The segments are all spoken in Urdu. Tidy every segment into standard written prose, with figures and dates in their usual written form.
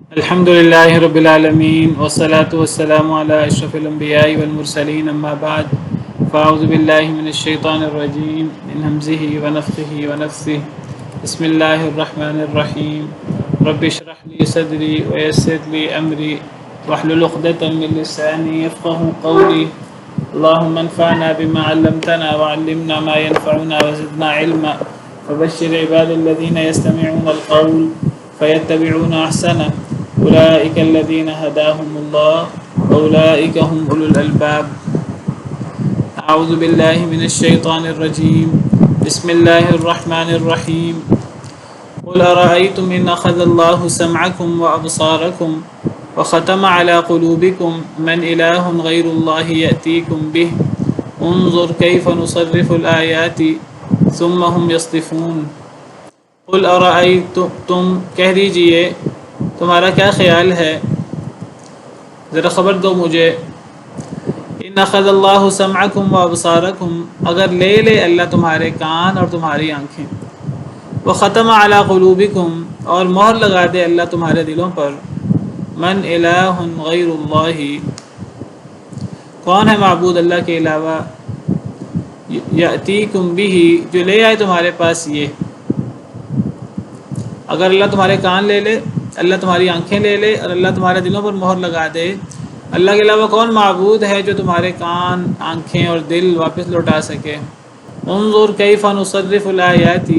الحمد لله رب العالمين والصلاة والسلام على أشرف الأنبياء والمرسلين أما بعد فأعوذ بالله من الشيطان الرجيم من همزه ونفخه ونفثه بسم الله الرحمن الرحيم رب اشرح لي صدري ويسر لي أمري واحلل عقدة من لساني يفقه قولي اللهم انفعنا بما علمتنا وعلمنا ما ينفعنا وزدنا علما فبشر عباد الذين يستمعون القول فيتبعون أحسنه أولئك الذين هداهم الله وأولئك هم أولو الألباب أعوذ بالله من الشيطان الرجيم بسم الله الرحمن الرحيم قل أرأيتم إن أخذ الله سمعكم وأبصاركم وختم على قلوبكم من إله غير الله يأتيكم به انظر كيف نصرف الآيات ثم هم يصدفون قل أرأيتم کہہ دیجئے تمہارا کیا خیال ہے، ذرا خبر دو مجھے، ان اخذ اللہ سمعکم و ابصارکم، اگر لے لے اللہ تمہارے کان اور تمہاری آنکھیں، وہ ختم علی قلوبکم، اور مہر لگا دے اللہ تمہارے دلوں پر، من الہ غیر اللہ، کون ہے معبود اللہ کے علاوہ، یأتیکم بہ، جو لے آئے تمہارے پاس یہ، اگر اللہ تمہارے کان لے لے، اللہ تمہاری آنکھیں لے لے اور اللہ تمہارے دلوں پر مہر لگا دے، اللہ کے علاوہ کون معبود ہے جو تمہارے کان، آنکھیں اور دل واپس لوٹا سکے؟ انظر کیف نصرف الآیات،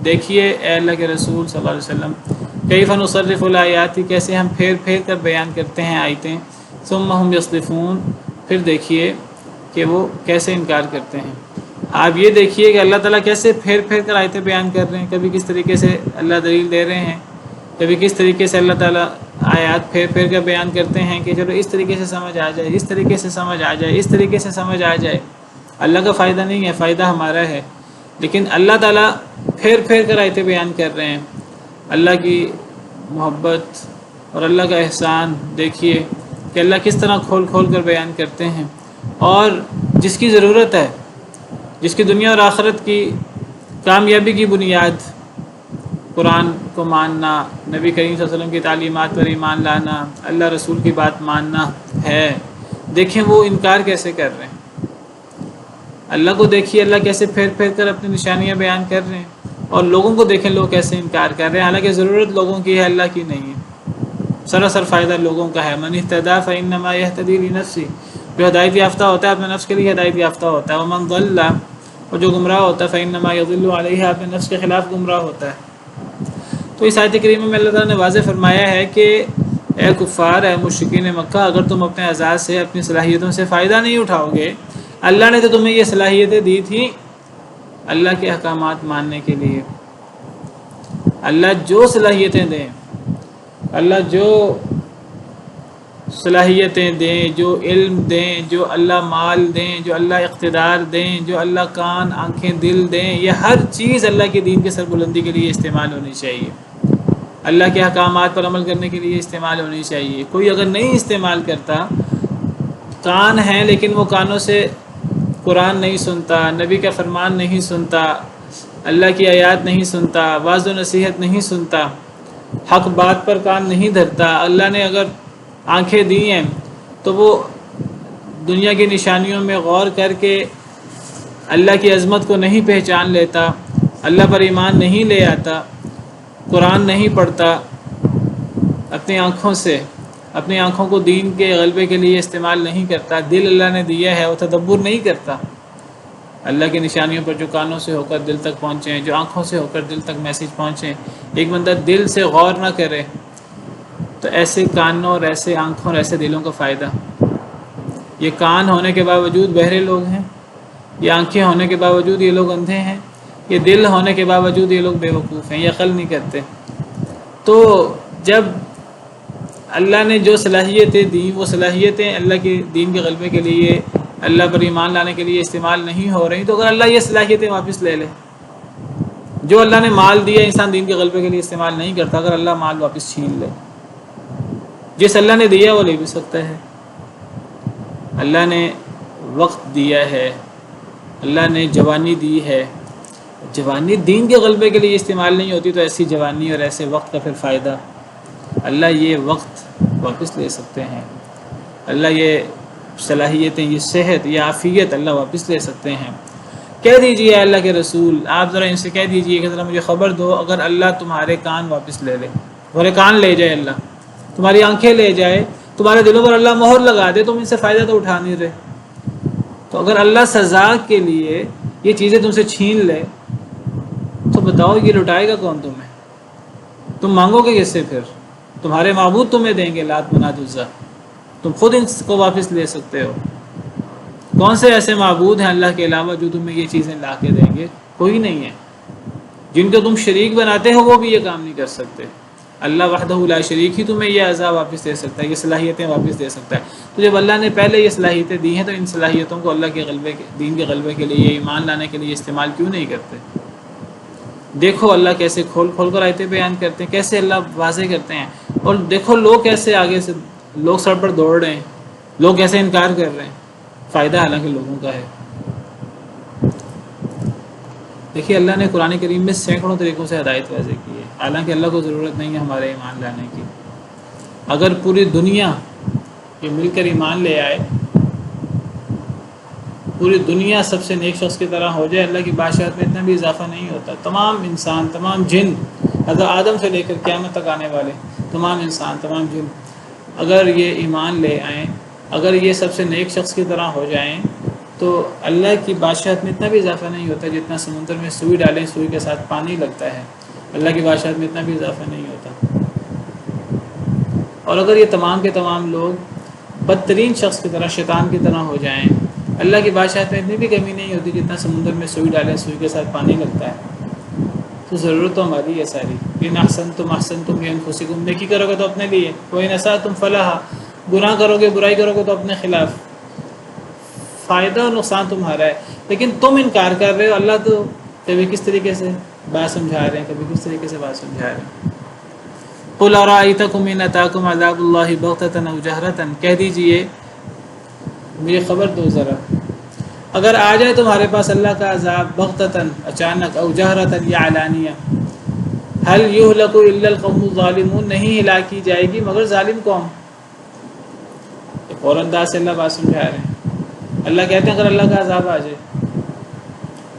دیکھیے اے اللہ کے رسول صلی اللہ علیہ وسلم، کیف نصرف الآیات، کیسے ہم پھیر پھیر کر بیان کرتے ہیں آیتیں، ثم ہم یصدفون، پھر دیکھیے کہ وہ کیسے انکار کرتے ہیں۔ آپ یہ دیکھیے کہ اللہ تعالیٰ کیسے پھیر پھیر کر آیتیں بیان کر رہے ہیں، کبھی کس طریقے سے اللہ دلیل دے رہے ہیں، کبھی کس طریقے سے اللہ تعالیٰ آیات پھیر پھیر کر بیان کرتے ہیں کہ چلو اس طریقے سے سمجھ آ جائے، اس طریقے سے سمجھ آ جائے، اس طریقے سے سمجھ آ جائے۔ اللہ کا فائدہ نہیں ہے، فائدہ ہمارا ہے، لیکن اللہ تعالیٰ پھیر پھیر کر آیتیں بیان کر رہے ہیں۔ اللہ کی محبت اور اللہ کا احسان دیکھیے کہ اللہ کس طرح کھول کھول کر بیان کرتے ہیں، اور جس کی ضرورت ہے، جس کی دنیا اور آخرت کی کامیابی کی بنیاد قرآن کو ماننا، نبی کریم صلی اللہ علیہ وسلم کی تعلیمات پر ایمان لانا، اللہ رسول کی بات ماننا ہے، دیکھیں وہ انکار کیسے کر رہے ہیں۔ اللہ کو دیکھیے اللہ کیسے پھیر پھیر کر اپنی نشانیاں بیان کر رہے ہیں، اور لوگوں کو دیکھیں لوگ کیسے انکار کر رہے ہیں، حالانکہ ضرورت لوگوں کی ہے، اللہ کی نہیں ہے، سراسر فائدہ لوگوں کا ہے۔ من اهتدى فإنما يهتدي لنفسه، جو ہدایت یافتہ ہوتا ہے اپنے نفس کے لیے ہدایت یافتہ ہوتا ہے، ومن ضل، اور جو گمراہ ہوتا ہے فإنما يضل عليها، اپنے نفس کے خلاف گمراہ ہوتا ہے۔ تو اس آیت کریمہ میں اللہ تعالیٰ نے واضح فرمایا ہے کہ اے کفار، اے مشرکین مکہ، اگر تم اپنے اعزاز سے، اپنی صلاحیتوں سے فائدہ نہیں اٹھاؤ گے، اللہ نے تو تمہیں یہ صلاحیتیں دی تھیں اللہ کے احکامات ماننے کے لیے۔ اللہ جو صلاحیتیں دیں، اللہ جو صلاحیتیں دیں، جو علم دیں، جو اللہ مال دیں، جو اللہ اقتدار دیں، جو اللہ کان، آنکھیں، دل دیں، یہ ہر چیز اللہ کے دین کے سربلندی کے لیے استعمال ہونی چاہیے، اللہ کے احکامات پر عمل کرنے کے لیے استعمال ہونی چاہیے۔ کوئی اگر نہیں استعمال کرتا، کان ہیں لیکن وہ کانوں سے قرآن نہیں سنتا، نبی کا فرمان نہیں سنتا، اللہ کی آیات نہیں سنتا، واعظ و نصیحت نہیں سنتا، حق بات پر کان نہیں دھرتا، اللہ نے اگر آنکھیں دی ہیں تو وہ دنیا کی نشانیوں میں غور کر کے اللہ کی عظمت کو نہیں پہچان لیتا، اللہ پر ایمان نہیں لے آتا، قرآن نہیں پڑھتا، اپنی آنکھوں سے، اپنی آنکھوں کو دین کے غلبے کے لیے استعمال نہیں کرتا، دل اللہ نے دیا ہے وہ تدبر نہیں کرتا، اللہ کی نشانیوں پر جو کانوں سے ہو کر دل تک پہنچیں، جو آنکھوں سے ہو کر دل تک میسیج پہنچیں، ایک بندہ دل سے غور نہ کرے تو ایسے کانوں اور ایسے آنکھوں اور ایسے دلوں کا فائدہ۔ یہ کان ہونے کے باوجود بہرے لوگ ہیں، یہ آنکھیں ہونے کے باوجود یہ لوگ اندھے ہیں، یہ دل ہونے کے باوجود یہ لوگ بے وقوف ہیں، یہ عقل نہیں کرتے۔ تو جب اللہ نے جو صلاحیتیں دیں، وہ صلاحیتیں اللہ کے دین کے غلبے کے لیے، اللہ پر ایمان لانے کے لیے استعمال نہیں ہو رہی، تو اگر اللہ یہ صلاحیتیں واپس لے لے، جو اللہ نے مال دیا انسان دین کے غلبے کے لیے استعمال نہیں کرتا، اگر اللہ مال واپس چھین لے، جس اللہ نے دیا وہ لے بھی سکتا ہے۔ اللہ نے وقت دیا ہے، اللہ نے جوانی دی ہے، جوانی دین کے غلبے کے لیے استعمال نہیں ہوتی تو ایسی جوانی اور ایسے وقت کا پھر فائدہ اللہ یہ وقت واپس لے سکتے ہیں، اللہ یہ صلاحیتیں، یہ صحت، یہ عافیت اللہ واپس لے سکتے ہیں۔ کہہ دیجئے اللہ کے رسول، آپ ذرا ان سے کہہ دیجئے کہ ذرا مجھے خبر دو، اگر اللہ تمہارے کان واپس لے لے، تمہارے کان لے جائے اللہ، تمہاری آنکھیں لے جائے، تمہارے دلوں پر اللہ مہر لگا دے، تم ان سے فائدہ تو اٹھا نہیں رہے، تو اگر اللہ سزا کے لیے یہ چیزیں تم سے چھین لے تو بتاؤ یہ لٹائے گا کون تمہیں؟ تم مانگو گے کس سے پھر؟ تمہارے معبود تمہیں دیں گے، لات منات عزا، تم خود ان کو واپس لے سکتے ہو۔ کون سے ایسے معبود ہیں اللہ کے علاوہ جو تمہیں یہ چیزیں لا کے دیں گے؟ کوئی نہیں ہے۔ جن کو تم شریک بناتے ہو وہ بھی یہ کام نہیں کر سکتے۔ اللہ وحدہ لا شریک ہی تمہیں یہ عذاب واپس دے سکتا ہے، یہ صلاحیتیں واپس دے سکتا ہے۔ تو جب اللہ نے پہلے یہ صلاحیتیں دی ہیں تو ان صلاحیتوں کو اللہ کے غلبے کے، دین کے غلبے کے لیے، ایمان لانے کے لیے استعمال کیوں نہیں کرتے؟ دیکھو اللہ کیسے کھول کھول کر آیتیں بیان کرتے ہیں، کیسے اللہ واضح کرتے ہیں، اور دیکھو لوگ کیسے آگے سے لوگ سر پر دوڑ رہے ہیں، لوگ کیسے انکار کر رہے ہیں، فائدہ حالانکہ لوگوں کا ہے۔ دیکھیے اللہ نے قرآن کریم میں سینکڑوں طریقوں سے ہدایت واضح کی ہے، حالانکہ اللہ کو ضرورت نہیں ہے ہمارے ایمان لانے کی۔ اگر پوری دنیا یہ مل کر ایمان لے آئے، پوری دنیا سب سے نیک شخص کی طرح ہو جائے، اللہ کی بادشاہت میں اتنا بھی اضافہ نہیں ہوتا۔ تمام انسان، تمام جن، حضرت آدم سے لے کر قیامت تک آنے والے تمام انسان، تمام جن اگر یہ ایمان لے آئیں، اگر یہ سب سے نیک شخص کی طرح ہو جائیں، تو اللہ کی بادشاہت میں اتنا بھی اضافہ نہیں ہوتا جتنا سمندر میں سوئی ڈالیں، سوئی کے ساتھ پانی لگتا ہے، اللہ کی بادشاہت میں اتنا بھی اضافہ نہیں ہوتا۔ اور اگر یہ تمام کے تمام لوگ بدترین شخص کی طرح، شیطان کی طرح ہو جائیں، اللہ کی بادشاہت میں اتنی بھی کمی نہیں ہوتی جتنا سمندر میں سوئی ڈالیں، سوئی کے ساتھ پانی لگتا ہے۔ تو ضرورت تو ہماری ہے ساری۔ ان احسنتم احسنتم لانفسکم، نیکی کرو گے تو اپنے لیے، وان اسأتم فلہا، گناہ کرو گے، برائی کرو گے تو اپنے خلاف، فائدہ اور نقصان تمہارا ہے۔ لیکن تم انکار کر رہے ہو، اللہ تو کبھی کس طریقے سے بات سمجھا رہے ہیں، کبھی کس طریقے سے بات سمجھا رہے ہیں۔ قل ارأیتکم ان اتاکم عذاب اللہ بغتۃ او جہرۃ، کہہ دیجئے مجھے خبر دو ذرا، اگر آ جائے تمہارے پاس اللہ کا عذاب بغتۃ، اچانک، او جہرۃ، یا علانیہ، هل یہلک الا القوم الظالمون، نہیں ہلاک کی جائے گی مگر ظالم قوم۔ ایک اور انداز سے اللہ بات سمجھا رہے ہیں۔ اللہ کہتے ہیں اگر اللہ کا عذاب آ جائے،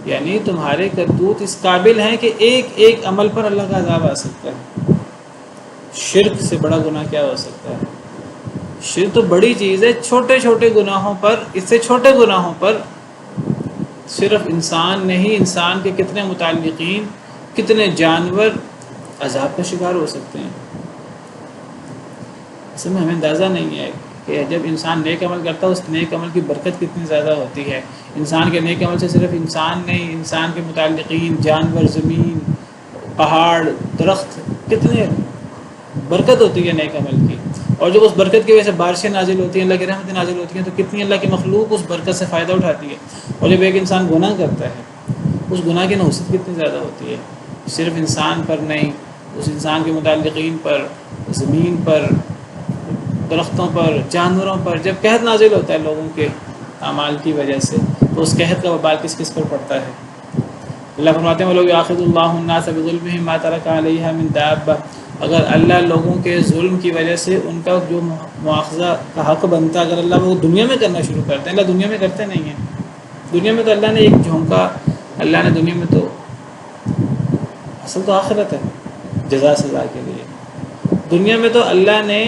یعنی تمہارے کرتوت اس قابل ہیں کہ ایک ایک عمل پر اللہ کا عذاب آ سکتا ہے۔ شرک سے بڑا گناہ کیا ہو سکتا ہے؟ شرک تو بڑی چیز ہے، چھوٹے چھوٹے گناہوں پر، اس سے چھوٹے گناہوں پر صرف انسان نہیں، انسان کے کتنے متعلقین، کتنے جانور عذاب کا شکار ہو سکتے ہیں۔ اس میں ہمیں اندازہ نہیں ہے کہ جب انسان نیک عمل کرتا ہے اس نیک عمل کی برکت کتنی زیادہ ہوتی ہے۔ انسان کے نیک عمل سے صرف انسان نہیں، انسان کے متعلقین، جانور، زمین، پہاڑ، درخت، کتنے برکت ہوتی ہے نیک عمل کی۔ اور جب اس برکت کی وجہ سے بارشیں نازل ہوتی ہیں، اللہ کی رحمتیں نازل ہوتی ہیں، تو کتنی اللہ کی مخلوق اس برکت سے فائدہ اٹھاتی ہے۔ اور جب ایک انسان گناہ کرتا ہے، اس گناہ کی نحوست کتنی زیادہ ہوتی ہے، صرف انسان پر نہیں، اس انسان کے متعلقین پر، زمین پر، درختوں پر، جانوروں پر۔ جب قحط نازل ہوتا ہے لوگوں کے اعمال کی وجہ سے، تو اس قحط کا وبال کس کس پر پڑتا ہے؟ اللہ فرماتے ہیں وَلَوْ يَأْخُذُ اللَّهُ النَّاسَ بِظُلْمِهِمْ مَا تَرَكَ عَلَيْهَا مِن دَابَّةٍ، اگر اللہ لوگوں کے ظلم کی وجہ سے ان کا جو مواخذہ کا حق بنتا ہے، اگر اللہ وہ دنیا میں کرنا شروع کرتے ہیں، اللہ دنیا میں کرتے نہیں ہیں۔ دنیا میں تو اللہ نے ایک جھونکا، اللہ نے دنیا میں تو، اصل تو آخرت ہے جزا سزا کے لیے۔ دنیا میں تو اللہ نے،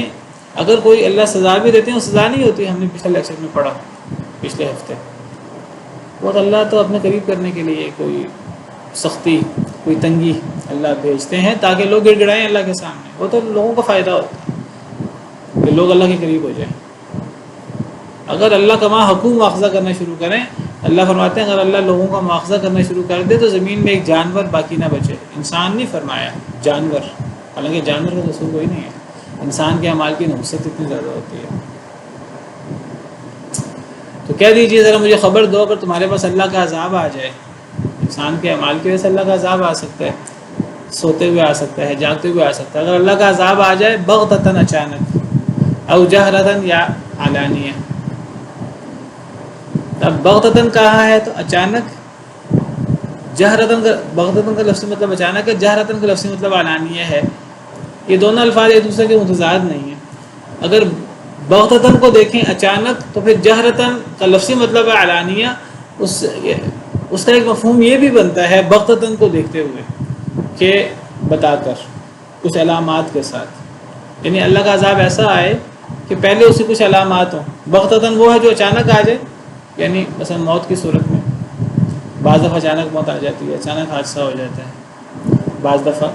اگر کوئی اللہ سزا بھی دیتے ہیں وہ سزا نہیں ہوتی، ہم نے پچھلے لیکچر میں پڑھا پچھلے ہفتے، وہ اللہ تو اپنے قریب کرنے کے لیے کوئی سختی، کوئی تنگی اللہ بھیجتے ہیں تاکہ لوگ گڑ گڑائیں اللہ کے سامنے۔ وہ تو لوگوں کو فائدہ ہوتا ہے کہ لوگ اللہ کے قریب ہو جائیں۔ اگر اللہ کا حقوق مواخذہ کرنا شروع کریں، اللہ فرماتے ہیں اگر اللہ لوگوں کا مواخذہ کرنا شروع کر دے تو زمین میں ایک جانور باقی نہ بچے۔ انسان نہیں فرمایا، جانور، حالانکہ جانور کا قصور کوئی نہیں ہے، انسان کے اعمال کی نحوست اتنی زیادہ ہوتی ہے۔ تو کہہ دیجئے ذرا مجھے خبر دو، اگر تمہارے پاس اللہ کا عذاب آ جائے، انسان کے اعمال کی وجہ سے اللہ کا عذاب آ سکتا ہے، سوتے ہوئے آ سکتا ہے، جاگتے ہوئے آ سکتا ہے۔ اگر اللہ کا عذاب آ جائے بغتتاً، اچانک، او جہرتاً، یا علانیہ۔ اب بغتتاً کہا ہے تو اچانک، جہرتاً کا، بغتتاً کا لفظی مطلب اچانک ہے، جہرتاً کا لفظی مطلب علانیہ ہے۔ یہ دونوں الفاظ ایک دوسرے کے متضاد نہیں ہیں. اگر بغتتاً کو دیکھیں اچانک تو پھر جہرتاً کا لفظی مطلب ہے علانیہ. اس کا ایک مفہوم یہ بھی بنتا ہے بغتتاً کو دیکھتے ہوئے کہ بتا کر کچھ علامات کے ساتھ. یعنی اللہ کا عذاب ایسا آئے کہ پہلے اسے کچھ علامات ہوں. بغتتاً وہ ہے جو اچانک آ جائے، یعنی مثلا موت کی صورت میں بعض دفعہ اچانک موت آ جاتی ہے، اچانک حادثہ ہو جاتا ہے. بعض دفعہ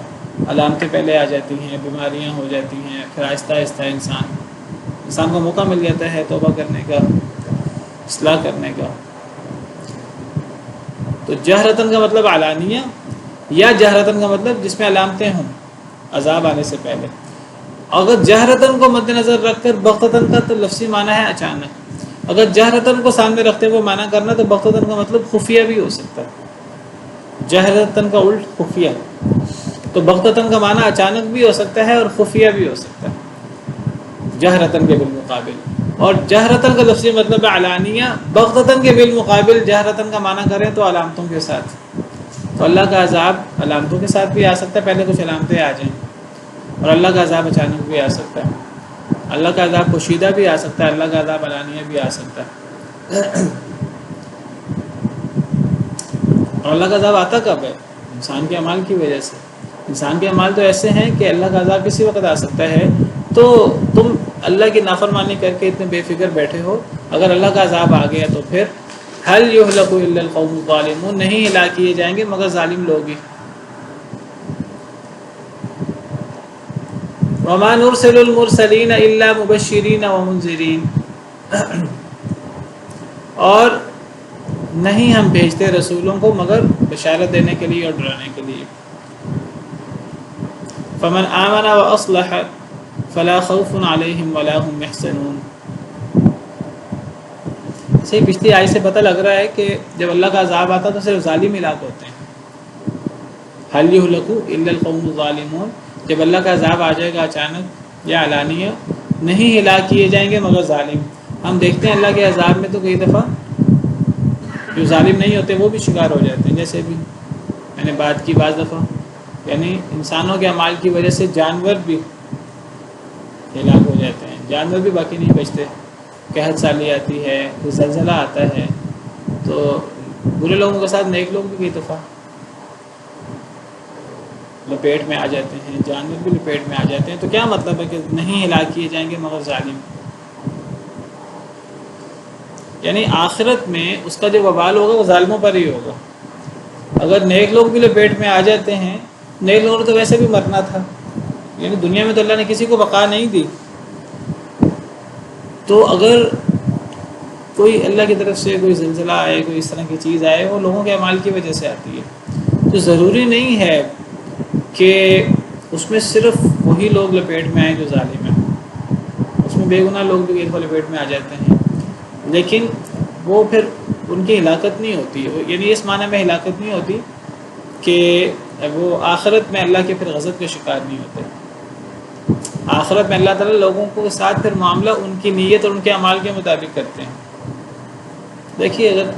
علامتیں پہلے آ جاتی ہیں، بیماریاں ہو جاتی ہیں، پھر آہستہ آہستہ انسان کو موقع مل جاتا ہے توبہ کرنے کا، اصلاح کرنے کا. تو جہرتاً کا مطلب علانیہ، یا جہرتاً کا مطلب جس میں علامتیں ہوں عذاب آنے سے پہلے. اگر جہرتاً کو مد نظر رکھ کر بغتتاً کا تو لفظی معنی ہے اچانک. اگر جہرتاً کو سامنے رکھتے ہوئے معنی کرنا تو بغتتاً کا مطلب خفیہ بھی ہو سکتا ہے. جہرتاً کا الٹ خفیہ. تو بغتتاً کا معنی اچانک بھی ہو سکتا ہے اور خفیہ بھی ہو سکتا ہے جہرتاً کے بالمقابل. اور جہرتاً کا لفظی مطلب علانیہ. بغتتاً کے بالمقابل جہرتاً کا معنی کریں تو علامتوں کے ساتھ. تو اللہ کا عذاب علامتوں کے ساتھ بھی آ سکتا ہے، پہلے کچھ علامتیں آ جائیں. اور اللہ کا عذاب اچانک بھی آ سکتا ہے. اللہ کا عذاب پوشیدہ بھی آ سکتا ہے، اللہ کا عذاب علانیہ بھی آ سکتا ہے. اور اللہ کا عذاب آتا کب ہے؟ انسان کے اعمال کی وجہ سے. انسان کے اعمال تو ایسے ہیں کہ اللہ کا عذاب کسی وقت آ سکتا ہے. تو تم اللہ کی نافرمانی کر کے اتنے بے فکر بیٹھے ہو، اگر اللہ کا عذاب آ گیا تو پھر هل يهلك الا القوم الظالمون، نہیں ہلاک کیے جائیں گے مگر ظالم لوگ ہی. وما نرسل المرسلین الا مبشرین ومنذرین، اور نہیں ہم بھیجتے رسولوں کو مگر بشارت دینے کے لیے اور ڈرانے کے لیے. فمن آمن واصلح فلا خوف علیہم ولا هم يحزنون. صحیح پچھلی آیت سے پتہ لگ رہا ہے کہ جب اللہ کا عذاب آتا تو صرف ظالم ہلاک ہوتے ہیں. هل يهلك الا القوم الظالمون، جب اللہ کا عذاب آ جائے گا اچانک یا علانیہ، نہیں ہلاک کیے جائیں گے مگر ظالم. ہم دیکھتے ہیں اللہ کے عذاب میں تو کئی دفعہ جو ظالم نہیں ہوتے وہ بھی شکار ہو جاتے ہیں. جیسے بھی میں نے بات کی بعض دفعہ، یعنی انسانوں کے اعمال کی وجہ سے جانور بھی ہلاک ہو جاتے ہیں، جانور بھی باقی نہیں بچتے. قحط سالی آتی ہے، کوئی زلزلہ آتا ہے تو برے لوگوں کے ساتھ نیک لوگ بھی کئی دفعہ لپیٹ میں آ جاتے ہیں، جانور بھی لپیٹ میں آ جاتے ہیں. تو کیا مطلب ہے کہ نہیں ہلاک کیے جائیں گے مگر ظالم؟ یعنی آخرت میں اس کا جو وبال ہوگا وہ ظالموں پر ہی ہوگا. اگر نیک لوگ بھی لپیٹ میں آ جاتے ہیں، نیک لوگوں نے تو ویسے بھی مرنا تھا، یعنی دنیا میں تو اللہ نے کسی کو بقا نہیں دی. تو اگر کوئی اللہ کی طرف سے کوئی زلزلہ آئے، کوئی اس طرح کی چیز آئے، وہ لوگوں کے اعمال کی وجہ سے آتی ہے. تو ضروری نہیں ہے کہ اس میں صرف وہی لوگ لپیٹ میں آئیں جو ظالم ہیں. اس میں بے گناہ لوگ بھی ایک لپیٹ میں آ جاتے ہیں، لیکن وہ پھر ان کی ہلاکت نہیں ہوتی. یعنی اس معنی میں ہلاکت نہیں ہوتی کہ وہ آخرت میں اللہ کے پھر غضب کے شکار نہیں ہوتے. آخرت میں اللہ تعالیٰ لوگوں کو ساتھ پھر معاملہ ان کی نیت اور ان کے اعمال کے مطابق کرتے ہیں. دیکھیے اگر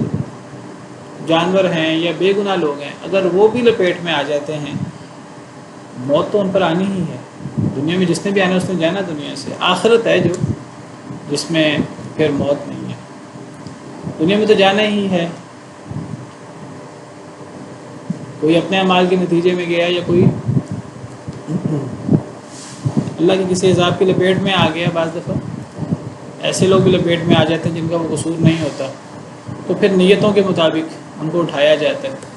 جانور ہیں یا بے گناہ لوگ ہیں، اگر وہ بھی لپیٹ میں آ جاتے ہیں، موت تو ان پر آنی ہی ہے. دنیا میں جس نے بھی آنا اس نے جانا دنیا سے. آخرت ہے جو جس میں پھر موت نہیں ہے. دنیا میں تو جانا ہی ہے. کوئی اپنے اعمال کے نتیجے میں گیا یا کوئی اللہ کے کسی عذاب کی لپیٹ میں آ گیا. بعض دفعہ ایسے لوگ بھی لپیٹ میں آ جاتے ہیں جن کا وہ قصور نہیں ہوتا، تو پھر نیتوں کے مطابق ان کو اٹھایا جاتا ہے.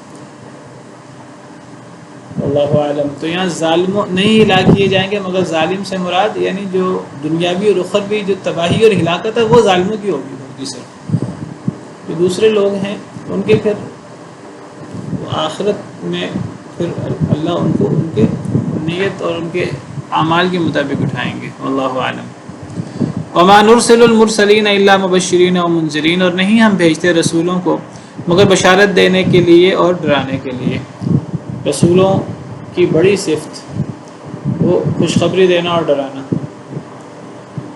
اللہ عالم. تو یہاں ظالموں نہیں ہلاک کیے جائیں گے مگر ظالم سے مراد یعنی جو دنیاوی اور اخروی جو تباہی اور ہلاکت ہے وہ ظالموں کی ہوگی صرف. جو دوسرے لوگ ہیں ان کے پھر آخرت میں پھر اللہ ان کو ان کے نیت اور ان کے اعمال کے مطابق اٹھائیں گے. اللہ عالم. وما نرسل المرسلین الا مبشرین ومنذرین، اور نہیں ہم بھیجتے رسولوں کو مگر بشارت دینے کے لیے اور ڈرانے کے لیے. رسولوں کی بڑی صفت وہ خوشخبری دینا اور ڈرانا.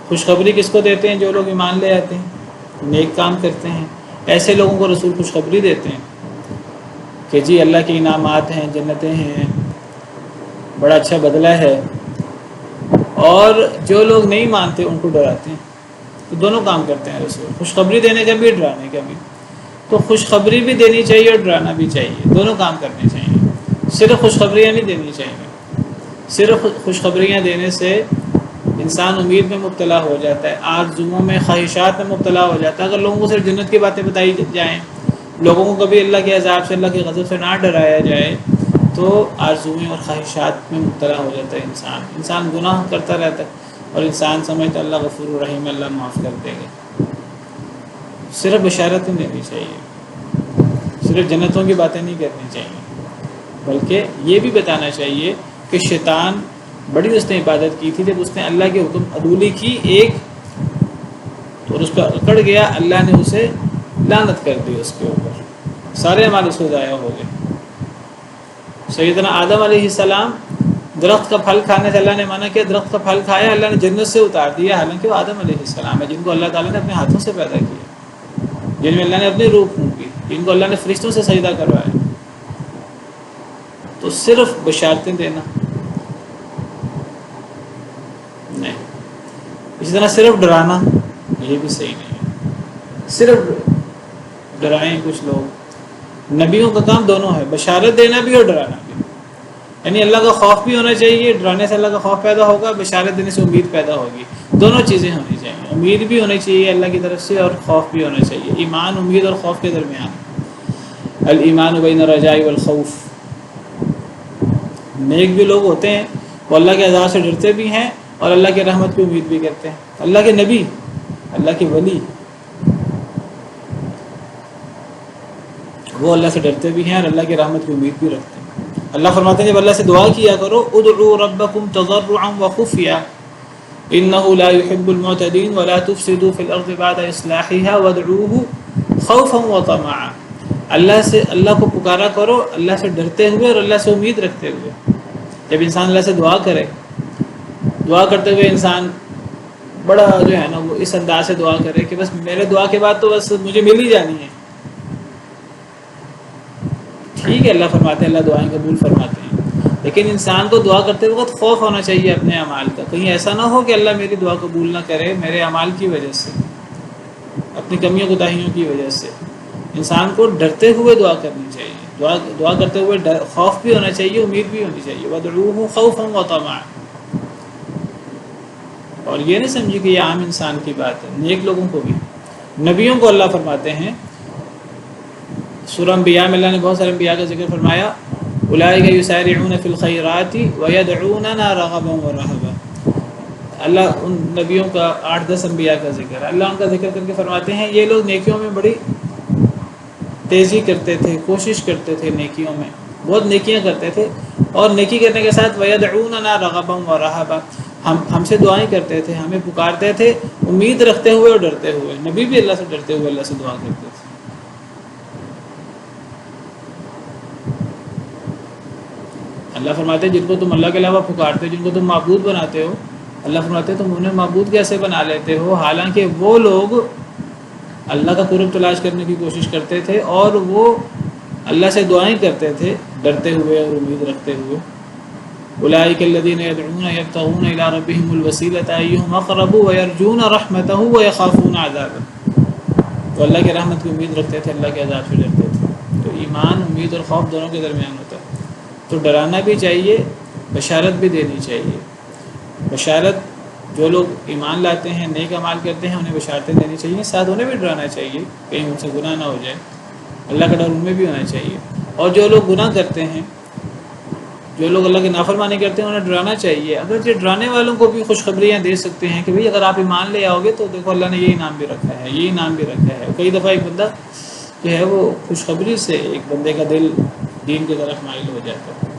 خوشخبری کس کو دیتے ہیں؟ جو لوگ ایمان لے آتے ہیں، نیک کام کرتے ہیں، ایسے لوگوں کو رسول خوشخبری دیتے ہیں کہ جی اللہ کے انعامات ہیں، جنتیں ہیں، بڑا اچھا بدلہ ہے. اور جو لوگ نہیں مانتے ان کو ڈراتے ہیں. تو دونوں کام کرتے ہیں رسول، خوشخبری دینے کا بھی ڈرانے کا بھی. تو خوشخبری بھی دینی چاہیے اور ڈرانا بھی چاہیے، دونوں کام کرنے چاہیے. صرف خوشخبریاں نہیں دینی چاہیے. صرف خوشخبریاں دینے سے انسان امید میں مبتلا ہو جاتا ہے، آرزوؤں میں، خواہشات میں مبتلا ہو جاتا ہے. اگر لوگوں کو صرف جنت کی باتیں بتائی جائیں، لوگوں کو کبھی اللہ کے عذاب سے، اللہ کے غضب سے نہ ڈرایا جائے، تو آرزوئیں اور خواہشات میں مبتلا ہو جاتا ہے انسان گناہ کرتا رہتا ہے اور انسان سمجھتا ہے اللہ غفور الرحیم، اللہ معاف کر دے گا. صرف بشارتیں دینی چاہیے، صرف جنتوں کی باتیں نہیں کرنی چاہیے، بلکہ یہ بھی بتانا چاہیے کہ شیطان بڑی اس نے عبادت کی تھی جب اس نے اللہ کے حکم عدولی کی ایک، اور اس پر اکڑ گیا، اللہ نے اسے لعنت کر دی، اس کے اوپر سارے اعمال اس کو ضائع ہو گئے. سیدنا آدم علیہ السلام درخت کا پھل کھانے سے اللہ نے منع کیا، درخت کا پھل کھایا، اللہ نے جنت سے اتار دیا، حالانکہ وہ آدم علیہ السلام ہے جن کو اللہ تعالیٰ نے اپنے ہاتھوں سے پیدا کیا، جن میں اللہ نے اپنی روح پھونکی، جن کو اللہ نے فرشتوں سے سجدہ کروایا. تو صرف بشارتیں دینا نہیں، اسی طرح صرف ڈرانا یہ بھی صحیح نہیں ہے. صرف ڈرائیں کچھ لوگ، نبیوں کا کام دونوں ہے، بشارت دینا بھی اور ڈرانا بھی. یعنی اللہ کا خوف بھی ہونا چاہیے، ڈرانے سے اللہ کا خوف پیدا ہوگا، بشارت دینے سے امید پیدا ہوگی. دونوں چیزیں ہونی چاہیے، امید بھی ہونی چاہیے اللہ کی طرف سے اور خوف بھی ہونا چاہیے. ایمان امید اور خوف کے درمیان، الایمان بین الرجاء والخوف. نیک بھی لوگ ہوتے ہیں وہ اللہ کے عذاب سے ڈرتے بھی ہیں اور اللہ کی رحمت کی امید بھی کرتے ہیں. اللہ کے نبی، اللہ کے ولی، وہ اللہ سے ڈرتے بھی ہیں اور اللہ کی رحمت کی امید بھی رکھتے ہیں. اللہ فرماتے ہیں جب اللہ سے دعا کیا کرو، ادعوا ربکم تضرعا وخفیا انه لا يحب المعتدين ولا تفسدوا في الارض بعد اصلاحها وادعوه خوفا وطمعا. اللہ کو پکارا کرو اللہ سے ڈرتے ہوئے اور اللہ سے امید رکھتے ہوئے. جب انسان اللہ سے دعا کرے، دعا کرتے ہوئے انسان بڑا جو ہے نا وہ اس انداز سے دعا کرے کہ بس میرے دعا کے بعد تو بس مجھے مل ہی جانی ہے. ٹھیک ہے، اللہ فرماتے ہیں، اللہ دعائیں قبول فرماتے ہیں، لیکن انسان کو دعا کرتے وقت خوف ہونا چاہیے اپنے اعمال کا. کہیں ایسا نہ ہو کہ اللہ میری دعا قبول نہ کرے میرے اعمال کی وجہ سے، اپنی کمیوں کوتاہیوں کی وجہ سے. انسان کو ڈرتے ہوئے دعا کرنی چاہیے، دعا کرتے ہوئے خوف بھی ہونا چاہیے، امید بھی ہونی چاہیے. وَادْعُوهُ خَوْفًا وَطَمَعًا. اور یہ نہیں سمجھی کہ یہ عام انسان کی بات ہے، نیک لوگوں کو بھی. نبیوں کو اللہ فرماتے ہیں سورہ انبیاء میں، اللہ نے بہت سارے انبیاء کا ذکر فرمایا، اولئک یسارعون فی الخیرات ویدعوننا رغبا ورہبا. اللہ ان نبیوں کا 8-10 انبیاء کا ذکر، اللہ ان کا ذکر کر کے فرماتے ہیں یہ لوگ نیکیوں میں بڑی تیزی کرتے تھے، کوشش کرتے تھے نیکیوں میں، بہت نیکیاں کرتے تھے، اور نیکی کرنے کے ساتھ ویدعوننا رغبا ورہبا، ہم سے دعائیں کرتے تھے، ہمیں پکارتے تھے امید رکھتے ہوئے اور ڈرتے ہوئے. نبی بھی اللہ سے ڈرتے ہوئے اللہ سے دعا کرتے تھے. اللہ فرماتے ہیں جن کو تم اللہ کے علاوہ پکارتے ہو، جن کو تم معبود بناتے ہو، اللہ فرماتے ہیں تم انہیں معبود کیسے بنا لیتے ہو، حالانکہ وہ لوگ اللہ کا قرب تلاش کرنے کی کوشش کرتے تھے اور وہ اللہ سے دعائیں کرتے تھے ڈرتے ہوئے اور امید رکھتے ہوئے. اولئک الذین یدعون یبتغون الی ربہم الوسیلۃ ایہم اقرب ویرجون رحمتہ ویخافون عذابہ. تو اللہ کی رحمت کی امید رکھتے تھے، اللہ کے عذاب سے ڈرتے تھے. تو ایمان، امید اور خوف دونوں کے درمیان ہوتا ہے. تو ڈرانا بھی چاہیے، بشارت بھی دینی چاہیے. بشارت جو لوگ ایمان لاتے ہیں، نیک اعمال کرتے ہیں، انہیں بشارتیں دینی چاہیے، ساتھ انہیں بھی ڈرانا چاہیے کہیں ان سے گناہ نہ ہو جائے. اللہ کا ڈر ان میں بھی ہونا چاہیے. اور جو لوگ گناہ کرتے ہیں، جو لوگ اللہ کی نافرمانی کرتے ہیں، انہیں ڈرانا چاہیے. اگر یہ ڈرانے والوں کو بھی خوشخبریاں دے سکتے ہیں کہ بھئی اگر آپ ایمان لے آؤ گے تو دیکھو اللہ نے یہ انعام بھی رکھا ہے، یہ انعام بھی رکھا ہے. کئی دفعہ ایک بندہ جو ہے وہ خوشخبری سے ایک بندے کا دل دین کی طرف مائل ہو جاتا ہے.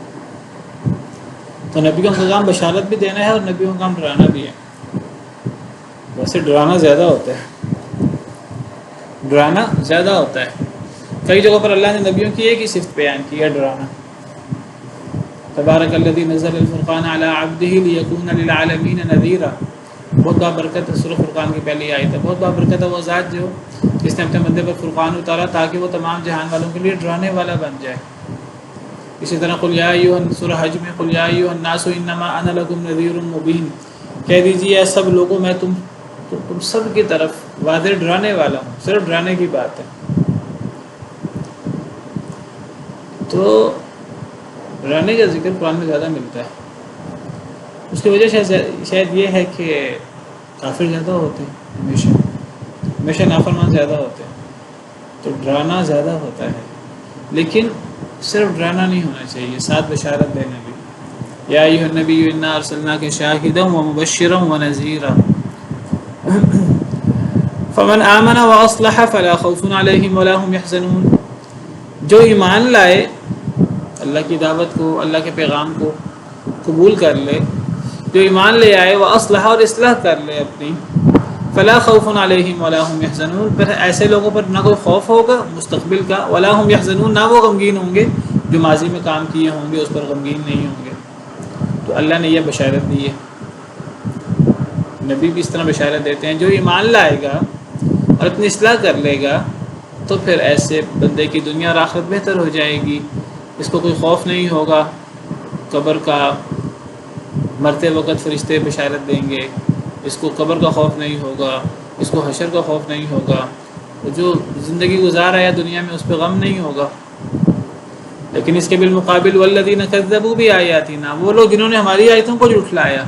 تو نبیوں کا کام بشارت بھی دینا ہے اور نبیوں کا کام ڈرانا بھی ہے. ویسے ڈرانا زیادہ ہوتا ہے، ڈرانا زیادہ ہوتا ہے. کئی جگہوں پر اللہ نے نبیوں کی ایک ہی صفت بیان کی ہے، ڈرانا. تبارک الذی نزل الفرقان علی عبدہ لیکون للعالمین نذیرا. بہت بابرکت ہے، سورہ فرقان کی پہلی آیت ہے. بہت بابرکت ہے وہ ذات جو جس نے اپنے بندے پر فرقان اتارا تاکہ وہ تمام جہان والوں کے لیے ڈرانے والا بن جائے. اسی طرح قل یا ایھا، سورہ حج میں قل یا ایھا الناس انما انا لکم نذیر مبین. کہہ دیجیے اے سب لوگوں میں تم سب کی طرف واضح ڈرانے والا ہوں. صرف ڈرانے کی بات ہے. تو ڈرانے کا ذکر قرآن میں زیادہ ملتا ہے. اس کی وجہ شاید یہ ہے کہ کافر زیادہ ہوتے ہیں، ہمیشہ نافرمان زیادہ ہوتے ہیں، تو ڈرانا زیادہ ہوتا ہے. لیکن صرف ڈرانا نہیں ہونا چاہیے، ساتھ بشارت دینا بھی. یا ایھا النبی انا ارسلناک شاہدا ومبشرا ونذیرا فمن آمن واصلح فلا خوف علیہم ولا هم يحزنون. جو ایمان لائے، اللہ کی دعوت کو، اللہ کے پیغام کو قبول کر لے، جو ایمان لے آئے وہ اصلح اور اصلاح کر لے اپنی، فلا خوف علیہم ولا هم يحزنون، پھر ایسے لوگوں پر نہ کوئی خوف ہوگا مستقبل کا، ولا هم يحزنون، نہ وہ غمگین ہوں گے جو ماضی میں کام کیے ہوں گے اس پر غمگین نہیں ہوں گے. تو اللہ نے یہ بشارت دی ہے. نبی بھی اس طرح بشارت دیتے ہیں جو ایمان لائے گا اور اپنی اصلاح کر لے گا تو پھر ایسے بندے کی دنیا اور آخرت بہتر ہو جائے گی. اس کو کوئی خوف نہیں ہوگا قبر کا، مرتے وقت فرشتے بشارت دیں گے، اس کو قبر کا خوف نہیں ہوگا، اس کو حشر کا خوف نہیں ہوگا، جو زندگی گزار رہا ہے دنیا میں اس پہ غم نہیں ہوگا. لیکن اس کے بالمقابل والذین کذبوا بآیاتنا، وہ لوگ جنہوں نے ہماری آیتوں کو جھٹلایا،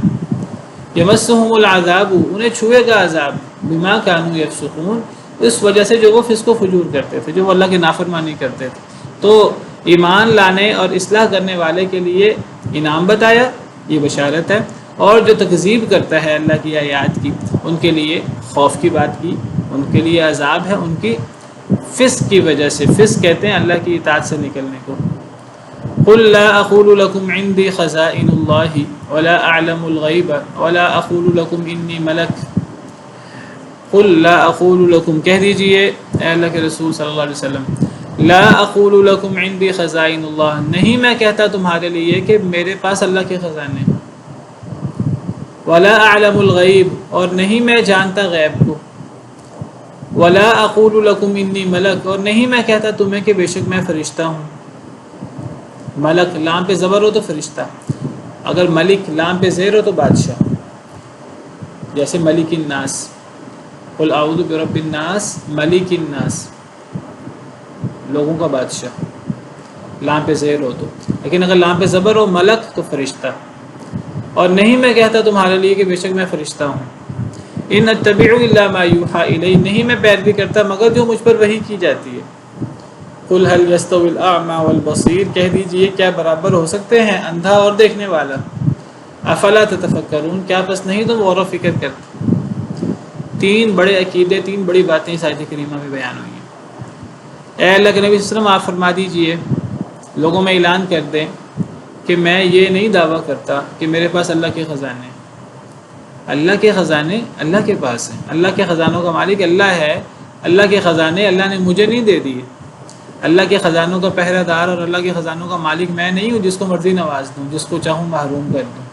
یمسهم العذاب، انہیں چھوئے گا عذاب، بما کانوا یفسقون، اس وجہ سے جو وہ فسق و فجور کرتے تھے، جو وہ اللہ کی نافرمانی کرتے تھے. تو ایمان لانے اور اصلاح کرنے والے کے لیے انعام بتایا، یہ بشارت ہے، اور جو تکذیب کرتا ہے اللہ کی آیات کی ان کے لیے خوف کی بات کی، ان کے لیے عذاب ہے ان کی فسق کی وجہ سے. فسق کہتے ہیں اللہ کی اطاعت سے نکلنے کو. قل لا اقول لكم عندي خزائن الله ولا اعلم الغیب ولا اقول لكم انی ملک. قل لا اقول لكم، کہہ دیجئے اے اللہ کے رسول صلی اللہ علیہ وسلم، لا اقول لكم عندي خزائن اللہ، نہیں میں کہتا تمہارے لیے کہ میرے پاس اللہ کے خزانے، ولا اعلم الغیب، اور نہیں میں جانتا غیب کو، ولا اقول لكم انی ملک، اور نہیں میں کہتا تمہیں کہ بے شک میں فرشتہ ہوں. ملک لام پہ زبر ہو تو فرشتہ، اگر ملک لام پہ زیر ہو تو بادشاہ، جیسے ملک الناس، قل اعوذ برب الناس ملک الناس، لوگوں کا بادشاہ، لام پہ زیر ہو تو. لیکن اگر لام پہ زبر ہو ملک تو فرشتہ. اور نہیں میں کہتا تمہارے لیے کہ بے شک میں فرشتہ ہوں. ان اتبع الا ما یوحى الی، نہیں میں پیروی کرتا مگر جو مجھ پر وحی کی جاتی ہے. قل هل يستوي الاعمى والبصير، کہہ دیجئے کیا برابر ہو سکتے ہیں اندھا اور دیکھنے والا. افلا تتفکرون، کیا پس نہیں تم غور و فکر کرتے. تین بڑے عقیدے، تین بڑی باتیں اس آیت کریمہ میں بیان ہوئی ہیں. اے اللہ کے نبی صلی اللہ علیہ وسلم آپ فرما دیجئے، لوگوں میں اعلان کر دیں کہ میں یہ نہیں دعویٰ کرتا کہ میرے پاس اللہ کے خزانے ہیں. اللہ کے خزانے اللہ کے پاس ہیں، اللہ کے خزانوں کا مالک اللہ ہے. اللہ کے خزانے اللہ نے مجھے نہیں دے دیے. اللہ کے خزانوں کا پہرہ دار اور اللہ کے خزانوں کا مالک میں نہیں ہوں جس کو مرضی نواز دوں، جس کو چاہوں محروم کر دوں.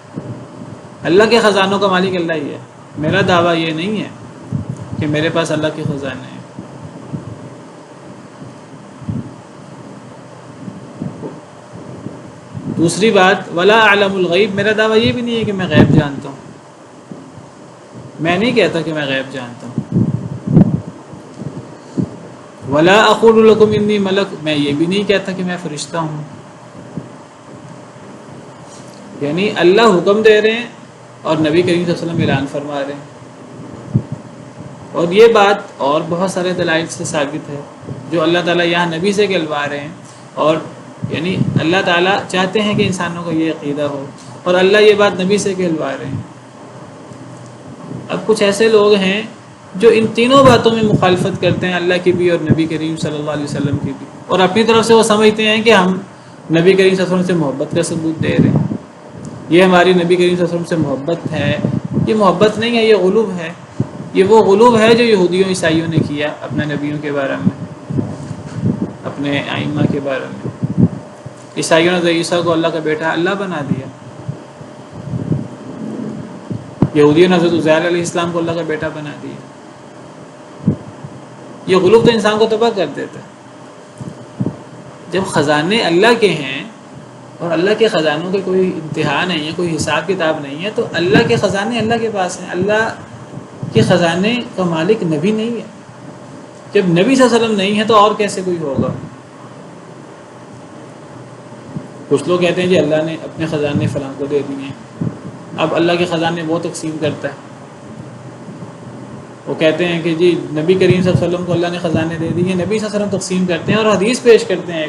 اللہ کے خزانوں کا مالک اللہ ہی ہے. میرا دعویٰ یہ نہیں ہے کہ میرے پاس اللہ کے خزانے ہیں. دوسری بات، ولا اعلم الغیب، میرا دعویٰ یہ بھی نہیں ہے کہ میں غیب جانتا ہوں. میں نہیں کہتا کہ میں غیب جانتا ہوں. ولا اقول لكم انی ملک، میں یہ بھی نہیں کہتا کہ میں فرشتہ ہوں. یعنی اللہ حکم دے رہے ہیں اور نبی کریم صلی اللہ علیہ وسلم اعلان فرما رہے ہیں. اور یہ بات اور بہت سارے دلائل سے ثابت ہے جو اللہ تعالیٰ یہاں نبی سے کہلوا رہے ہیں. اور یعنی اللہ تعالیٰ چاہتے ہیں کہ انسانوں کو یہ عقیدہ ہو، اور اللہ یہ بات نبی سے کہلوا رہے ہیں. اب کچھ ایسے لوگ ہیں جو ان تینوں باتوں میں مخالفت کرتے ہیں، اللہ کی بھی اور نبی کریم صلی اللہ علیہ وسلم کی بھی، اور اپنی طرف سے وہ سمجھتے ہیں کہ ہم نبی کریم صلی اللہ علیہ وسلم سے محبت کا ثبوت دے رہے ہیں، یہ ہماری نبی کریم صلی اللہ علیہ وسلم سے محبت ہے. یہ محبت نہیں ہے، یہ غلوب ہے. یہ وہ غلوب ہے جو یہودیوں عیسائیوں نے کیا اپنے نبیوں کے بارے میں، اپنے ائمہ کے بارے میں. عیسائیوں نے عیسیٰ کو اللہ کا بیٹا اللہ بنا دیا، یہودیوں نے حضرت عزیر علیہ السلام کو اللہ کا بیٹا بنا دیا. یہ غلوب تو انسان کو تباہ کر دیتا ہے. جب خزانے اللہ کے ہیں اور اللہ کے خزانوں کے کوئی انتہا نہیں ہے، کوئی حساب کتاب نہیں ہے، تو اللہ کے خزانے اللہ کے پاس ہیں۔ اللہ کے خزانے کا مالک نبی نہیں ہے۔ جب نبی صلی اللہ علیہ وسلم نہیں ہے تو اور کیسے کوئی ہوگا؟ کچھ لوگ کہتے ہیں جی اللہ نے اپنے خزانے فلاں کو دے دیے ہیں، اب اللہ کے خزانے وہ تقسیم کرتا ہے۔ وہ کہتے ہیں کہ جی نبی کریم صلی اللہ علیہ وسلم کو اللہ نے خزانے دے دیے، نبی صلی اللہ علیہ وسلم تقسیم کرتے ہیں، اور حدیث پیش کرتے ہیں،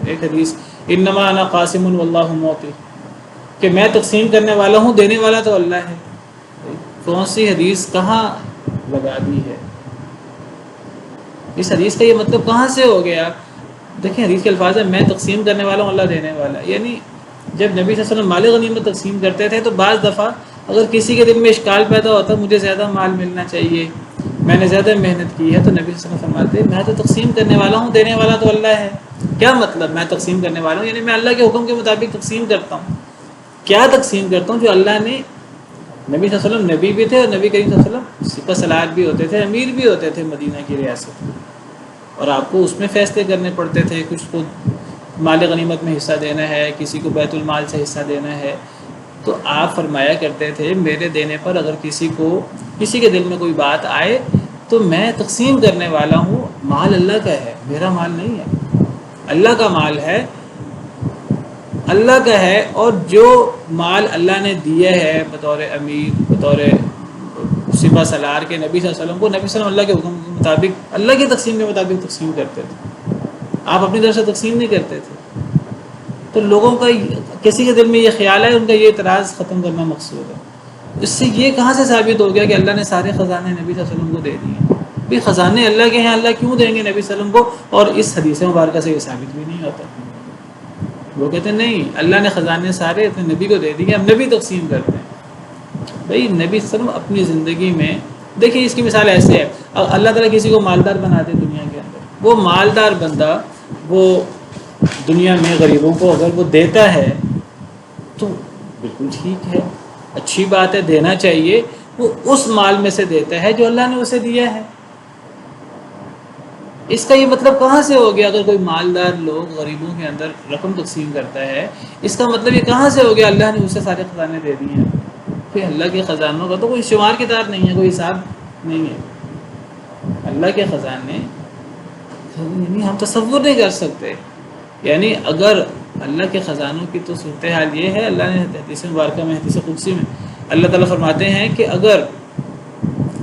ایک حدیث انما انا قاسم واللہ معطی، کہ میں تقسیم کرنے والا ہوں، دینے والا تو اللہ ہے۔ کون سی حدیث کہاں لگا دی ہے؟ اس حدیث کا یہ مطلب کہاں سے ہو گیا؟ دیکھیں حدیث کے الفاظ ہے میں تقسیم کرنے والا ہوں، اللہ دینے والا، یعنی جب نبی صلی اللہ علیہ وسلم مال غنیمت تقسیم کرتے تھے تو بعض دفعہ اگر کسی کے دل میں اشکال پیدا ہوتا مجھے زیادہ مال ملنا چاہیے، میں نے زیادہ محنت کی ہے، تو نبی صلی اللہ علیہ وسلم فرماتے میں تو تقسیم کرنے والا ہوں، دینے والا تو اللہ ہے۔ کیا مطلب میں تقسیم کرنے والا ہوں؟ یعنی میں اللہ کے حکم کے مطابق تقسیم کرتا ہوں۔ کیا تقسیم کرتا ہوں؟ جو اللہ نے، نبی صلی اللہ علیہ وسلم نبی بھی تھے، اور نبی کریم صلی اللہ علیہ وسلم سپہ سالار بھی ہوتے تھے، امیر بھی ہوتے تھے مدینہ کی ریاست، اور آپ کو اس میں فیصلے کرنے پڑتے تھے، کچھ کو مال غنیمت میں حصہ دینا ہے، کسی کو بیت المال سے حصہ دینا ہے، تو آپ فرمایا کرتے تھے میرے دینے پر اگر کسی کے دل میں کوئی بات آئے تو میں تقسیم کرنے والا ہوں، مال اللہ کا ہے، میرا مال نہیں ہے، اللہ کا مال ہے، اللہ کا ہے، اور جو مال اللہ نے دیا ہے بطور امیر، بطور سپہ سالار کے نبی صلی اللہ علیہ وسلم کو، نبی صلی اللہ علیہ وسلم اللہ کے حکم کے مطابق، اللہ کی تقسیم کے مطابق تقسیم کرتے تھے، آپ اپنی طرف سے تقسیم نہیں کرتے تھے۔ تو لوگوں کا کسی کے دل میں یہ خیال ہے، ان کا یہ اعتراض ختم کرنا مقصود ہے۔ اس سے یہ کہاں سے ثابت ہو گیا کہ اللہ نے سارے خزانے نبی صلی اللہ علیہ وسلم کو دے دیے؟ بھی خزانے اللہ کے ہیں، اللہ کیوں دیں گے نبی صلی اللہ علیہ وسلم کو؟ اور اس حدیث مبارکہ سے یہ ثابت بھی نہیں ہوتا۔ وہ کہتے ہیں نہیں، اللہ نے خزانے سارے اپنے نبی کو دے دیے، ہم نبی تقسیم کرتے ہیں۔ بھائی نبی صلی اللہ علیہ وسلم اپنی زندگی میں، دیکھیں اس کی مثال ایسے ہے، اللہ تعالیٰ کسی کو مالدار بنا دے دنیا کے اندر، وہ مالدار بندہ وہ دنیا میں غریبوں کو اگر وہ دیتا ہے تو بالکل ٹھیک ہے، اچھی بات ہے، دینا چاہیے، وہ اس مال میں سے دیتا ہے جو اللہ نے اسے دیا ہے۔ اس کا یہ مطلب کہاں سے ہو گیا؟ اگر کوئی مالدار لوگ غریبوں کے اندر رقم تقسیم کرتا ہے، اس کا مطلب یہ کہاں سے ہو گیا اللہ نے اسے سارے خزانے دے دیے ہیں؟ پھر اللہ کے خزانوں کا تو کوئی شمار کتاب نہیں ہے، کوئی حساب نہیں ہے۔ اللہ کے خزانے یعنی ہم تصور نہیں کر سکتے، یعنی اگر اللہ کے خزانوں کی تو صورتحال یہ ہے، اللہ نے حدیث مبارکہ میں، حدیث قدسی میں اللہ تعالیٰ فرماتے ہیں کہ اگر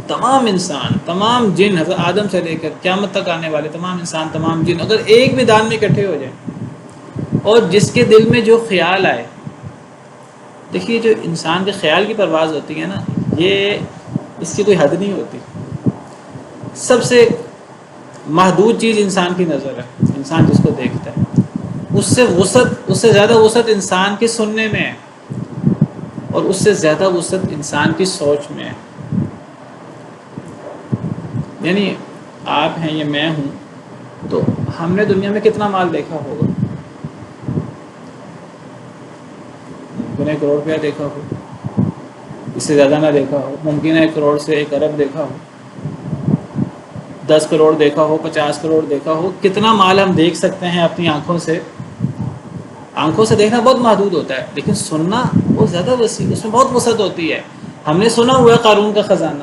تمام انسان، تمام جن، حضرت آدم سے لے کر قیامت تک آنے والے تمام انسان، تمام جن اگر ایک بھی دان میں اکٹھے ہو جائیں، اور جس کے دل میں جو خیال آئے، دیکھیے جو انسان کے خیال کی پرواز ہوتی ہے نا، یہ اس کی کوئی حد نہیں ہوتی، سب سے محدود چیز انسان کی نظر ہے، انسان جس کو دیکھتا ہے، اس سے زیادہ وسعت انسان کی سننے میں ہے، اور اس سے زیادہ وسعت انسان کی سوچ میں ہے۔ یعنی آپ ہیں یا میں ہوں، تو ہم نے دنیا میں کتنا مال دیکھا ہوگا؟ ممکن ہے کروڑ روپیہ دیکھا ہو، اس سے زیادہ نہ دیکھا ہو، ممکن ہے کروڑ سے 1 ارب دیکھا ہو، 10 کروڑ دیکھا ہو، 50 کروڑ دیکھا ہو۔ کتنا مال ہم دیکھ سکتے ہیں اپنی آنکھوں سے؟ آنکھوں سے دیکھنا بہت محدود ہوتا ہے، لیکن سننا بہت زیادہ وسیع، اس میں بہت وسعت ہوتی ہے۔ ہم نے سنا ہوا ہے قارون کا خزانہ،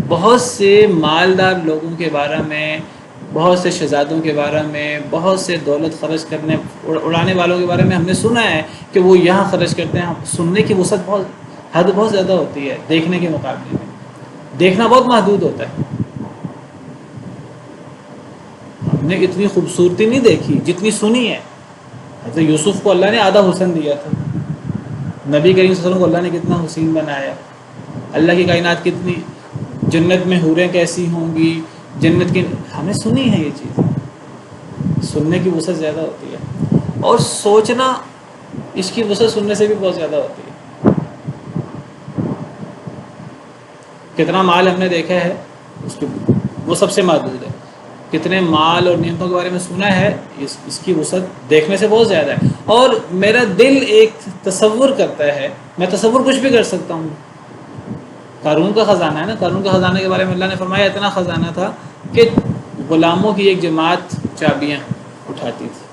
بہت سے مالدار لوگوں کے بارے میں، بہت سے شہزادوں کے بارے میں، بہت سے دولت خرچ کرنے اڑانے والوں کے بارے میں ہم نے سنا ہے کہ وہ یہاں خرچ کرتے ہیں۔ سننے کی وسعت حد بہت زیادہ ہوتی ہے دیکھنے کے مقابلے میں، دیکھنا بہت محدود ہوتا ہے۔ ہم نے اتنی خوبصورتی نہیں دیکھی جتنی سنی ہے۔ حضرت یوسف کو اللہ نے آدھا حسن دیا تھا، نبی کریم صلی اللہ علیہ وسلم کو اللہ نے کتنا حسین بنایا، اللہ کی کائنات کتنی، جنت میں حوریں کیسی ہوں گی، جنت کی، ہمیں سنی ہے یہ چیز۔ سننے کی وسعت زیادہ ہوتی ہے، اور سوچنا اس کی وسعت سننے سے بھی بہت زیادہ ہوتی ہے۔ کتنا مال ہم نے دیکھا ہے، وہ سب سے محدود ہے۔ کتنے مال اور نعمتوں کے بارے میں سنا ہے، اس کی وسعت دیکھنے سے بہت زیادہ ہے۔ اور میرا دل ایک تصور کرتا ہے، میں تصور کچھ بھی کر سکتا ہوں۔ قارون کا خزانہ ہے نا، قارون کا خزانہ کے بارے میں اللہ نے فرمایا اتنا خزانہ تھا کہ غلاموں کی ایک جماعت چابیاں اٹھاتی تھی،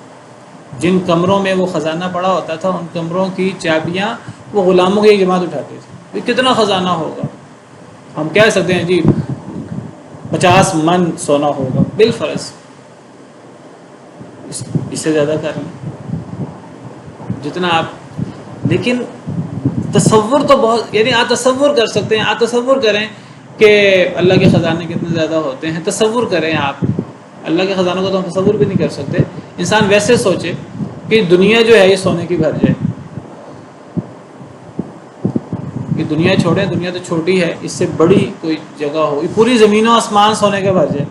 جن کمروں میں وہ خزانہ پڑا ہوتا تھا ان کمروں کی چابیاں وہ غلاموں کی ایک جماعت اٹھاتی تھی. یہ کتنا خزانہ ہوگا؟ ہم کہہ سکتے ہیں جی 50 من سونا ہوگا بالفرض، اس سے زیادہ کر لیں جتنا آپ. لیکن تصور تو بہت، یعنی آپ تصور کر سکتے ہیں، آپ تصور کریں کہ اللہ کے خزانے کتنے زیادہ ہوتے ہیں. تصور کریں آپ، اللہ کے خزانوں کو تو ہم تصور بھی نہیں کر سکتے. انسان ویسے سوچے کہ دنیا جو ہے یہ سونے کی بھر جائے. یہ دنیا چھوڑیں، دنیا تو چھوٹی ہے، اس سے بڑی کوئی جگہ ہو، یہ پوری زمین و آسمان سونے کے بھر جائے.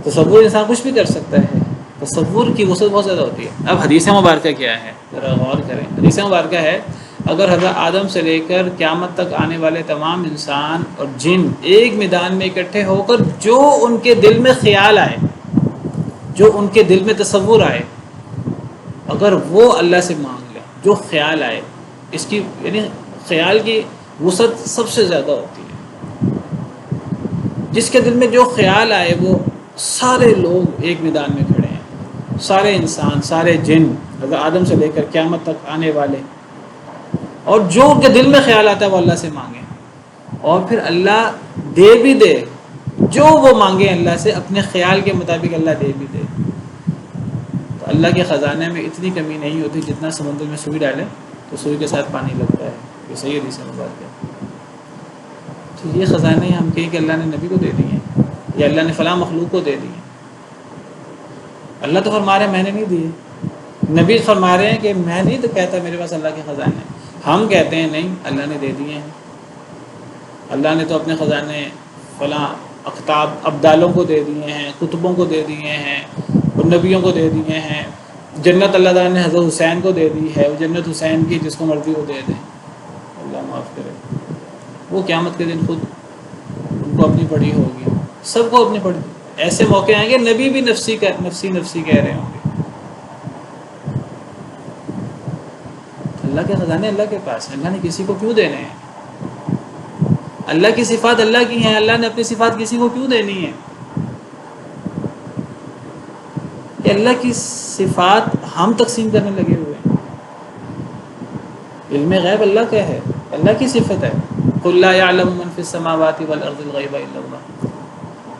تصور انسان کچھ بھی کر سکتا ہے. تصور کی وسعت بہت زیادہ ہوتی ہے. اب حدیث مبارکہ کیا ہے ذرا غور کریں. حدیث مبارکہ ہے اگر حضرت آدم سے لے کر قیامت تک آنے والے تمام انسان اور جن ایک میدان میں اکٹھے ہو کر جو ان کے دل میں خیال آئے، جو ان کے دل میں تصور آئے، اگر وہ اللہ سے مانگ لیں جو خیال آئے، اس کی یعنی خیال کی وسعت سب سے زیادہ ہوتی ہے. جس کے دل میں جو خیال آئے وہ سارے لوگ ایک میدان میں کھڑے ہیں، سارے انسان، سارے جن، حضرت آدم سے لے کر قیامت تک آنے والے، اور جو ان کے دل میں خیال آتا ہے وہ اللہ سے مانگیں، اور پھر اللہ دے بھی دے. جو وہ مانگے اللہ سے اپنے خیال کے مطابق اللہ دے بھی دے. تو اللہ کے خزانے میں اتنی کمی نہیں ہوتی جتنا سمندر میں سوئی ڈالیں تو سوئی کے ساتھ پانی لگتا ہے. یہ صحیح حدیث مبارکہ ہے. تو یہ خزانے ہم کہیں کہ اللہ نے نبی کو دے دیے ہیں یا اللہ نے فلاں مخلوق کو دے دیے. اللہ تو فرما رہے ہیں میں نے نہیں دیے. نبی فرما رہے ہیں کہ میں نہیں تو کہتا میرے پاس اللہ کے خزانے. ہم کہتے ہیں نہیں، اللہ نے دے دیے ہیں. اللہ نے تو اپنے خزانے فلاں اقطاب ابدالوں کو دے دیے ہیں، کتبوں کو دے دیے ہیں، اور نبیوں کو دے دیے ہیں. جنت اللہ تعالیٰ نے حضرت حسین کو دے دی ہے، وہ جنت حسین کی جس کو مرضی وہ دے دیں. اللہ معاف کرے. وہ قیامت کے دن خود ان کو اپنی پڑی ہوگی، سب کو اپنی پڑی. ایسے موقع آئیں گے نبی بھی نفسی نفسی کہہ رہے ہوں گے. اللہ کے خزانے اللہ کے پاس ہیں. اللہ نے کسی کو کیوں دینے ہیں؟ اللہ کی صفات اللہ کی ہیں، اللہ نے اپنی صفات کسی کو کیوں دینی ہے؟ کہ اللہ کی صفات ہم تقسیم کرنے لگے ہوئے ہیں. علم غیب اللہ کا ہے، اللہ کی صفت ہے. قل لا يعلم من في السماوات والارض الغیب الا اللہ.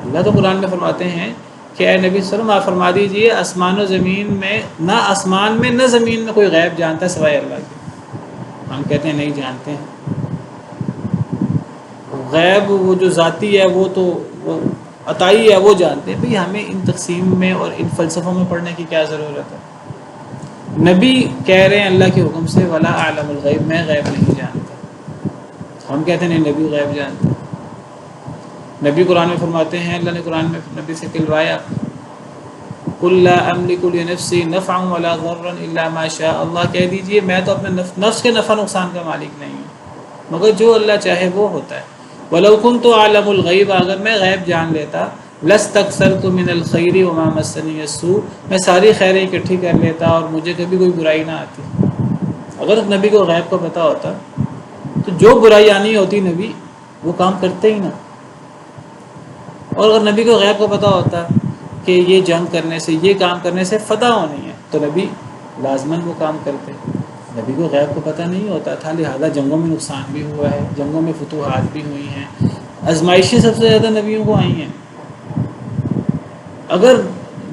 اللہ تو قرآن میں فرماتے ہیں کہ اے نبی صلی اللہ علیہ وسلم آپ فرما دیجئے آسمان و زمین میں، نہ آسمان میں نہ زمین میں کوئی غیب جانتا ہے سوائے اللہ کے. ہم کہتے ہیں نہیں جانتے ہیں. غیب وہ جو ذاتی ہے وہ تو وہ عطائی ہے، وہ جانتے ہیں. بھئی ہمیں ان تقسیم میں اور ان فلسفوں میں پڑھنے کی کیا ضرورت ہے؟ نبی کہہ رہے ہیں اللہ کے حکم سے ولا اعلم الغیب، میں غیب نہیں جانتا. ہم کہتے ہیں نہیں نبی غیب جانتا. نبی قرآن میں فرماتے ہیں، اللہ نے قرآن میں نبی سے کہلوایا قل لا املک لنفسی نفعا ولا ضرا الا ما شاء اللہ. کہہ دیجئے میں تو اپنے نفس کے نفع نقصان کا مالک نہیں ہوں، مگر جو اللہ چاہے وہ ہوتا ہے. وَلَوْ كُنْتُ أَعْلَمُ الْغَيْبَ، اگر میں غیب جان لیتا لَاسْتَكْثَرْتُ مِنَ الْخَيْرِ وَمَا مَسَّنِيَ السُّوءُ، میں ساری خیریں اکٹھی کر لیتا اور مجھے کبھی کوئی برائی نہ آتی. اگر نبی کو غیب کا پتہ ہوتا تو جو برائی آنی ہوتی نبی وہ کام کرتے ہی نہ. اور اگر نبی کو غیب کا پتہ ہوتا کہ یہ جنگ کرنے سے، یہ کام کرنے سے فتح ہونی ہے تو نبی لازماً وہ کام کرتے. نبی کو غیب کو پتہ نہیں ہوتا تھا، لہذا جنگوں میں نقصان بھی ہوا ہے، جنگوں میں فتوحات بھی ہوئی ہیں، آزمائشیں سب سے زیادہ نبیوں کو آئی ہیں. اگر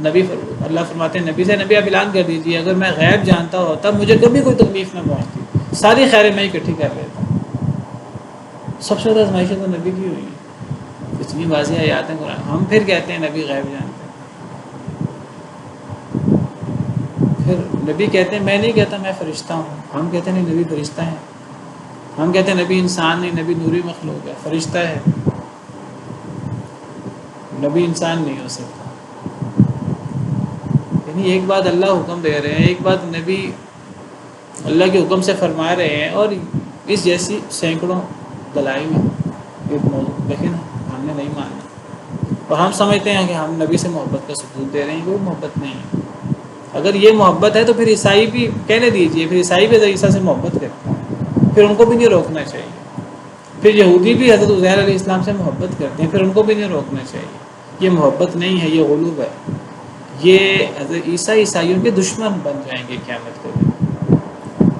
نبی اللہ فرماتے ہیں نبی سے، نبی آپ اعلان کر دیجیے اگر میں غیب جانتا ہوتا مجھے کبھی کوئی تکلیف نہ پہنچتی، ساری خیریں میں اکٹھی کر لیتا. سب سے زیادہ آزمائشیں تو نبی کی ہوئی ہیں. اتنی واضح آیات ہیں قرآن. ہم پھر کہتے ہیں نبی غیب جانتے ہیں. پھر نبی کہتے ہیں میں نہیں کہتا میں فرشتہ ہوں. ہم کہتے ہیں نہیں نبی فرشتہ ہیں. ہم کہتے ہیں نبی انسان نہیں، نبی نوری مخلوق ہے، فرشتہ ہے، نبی انسان نہیں ہو سکتا. یعنی ایک بات اللہ حکم دے رہے ہیں، ایک بات نبی اللہ کے حکم سے فرما رہے ہیں، اور اس جیسی سینکڑوں دلائل ہیں. لیکن ہم نے نہیں مانا اور ہم سمجھتے ہیں کہ ہم نبی سے محبت کا ثبوت دے رہے ہیں. کوئی محبت نہیں ہے. اگر یہ محبت ہے تو پھر عیسائی بھی کہنے دیجئے، پھر عیسائی بھی عیسیٰ سے محبت کرتے ہیں، پھر ان کو بھی نہیں روکنا چاہیے. پھر یہودی بھی حضرت عزیر علیہ السلام سے محبت کرتے ہیں، پھر ان کو بھی نہیں روکنا چاہیے. یہ محبت نہیں ہے، یہ غلوب ہے. یہ حضرت عیسیٰ عیسائیوں کے دشمن بن جائیں گے قیامت کے دن،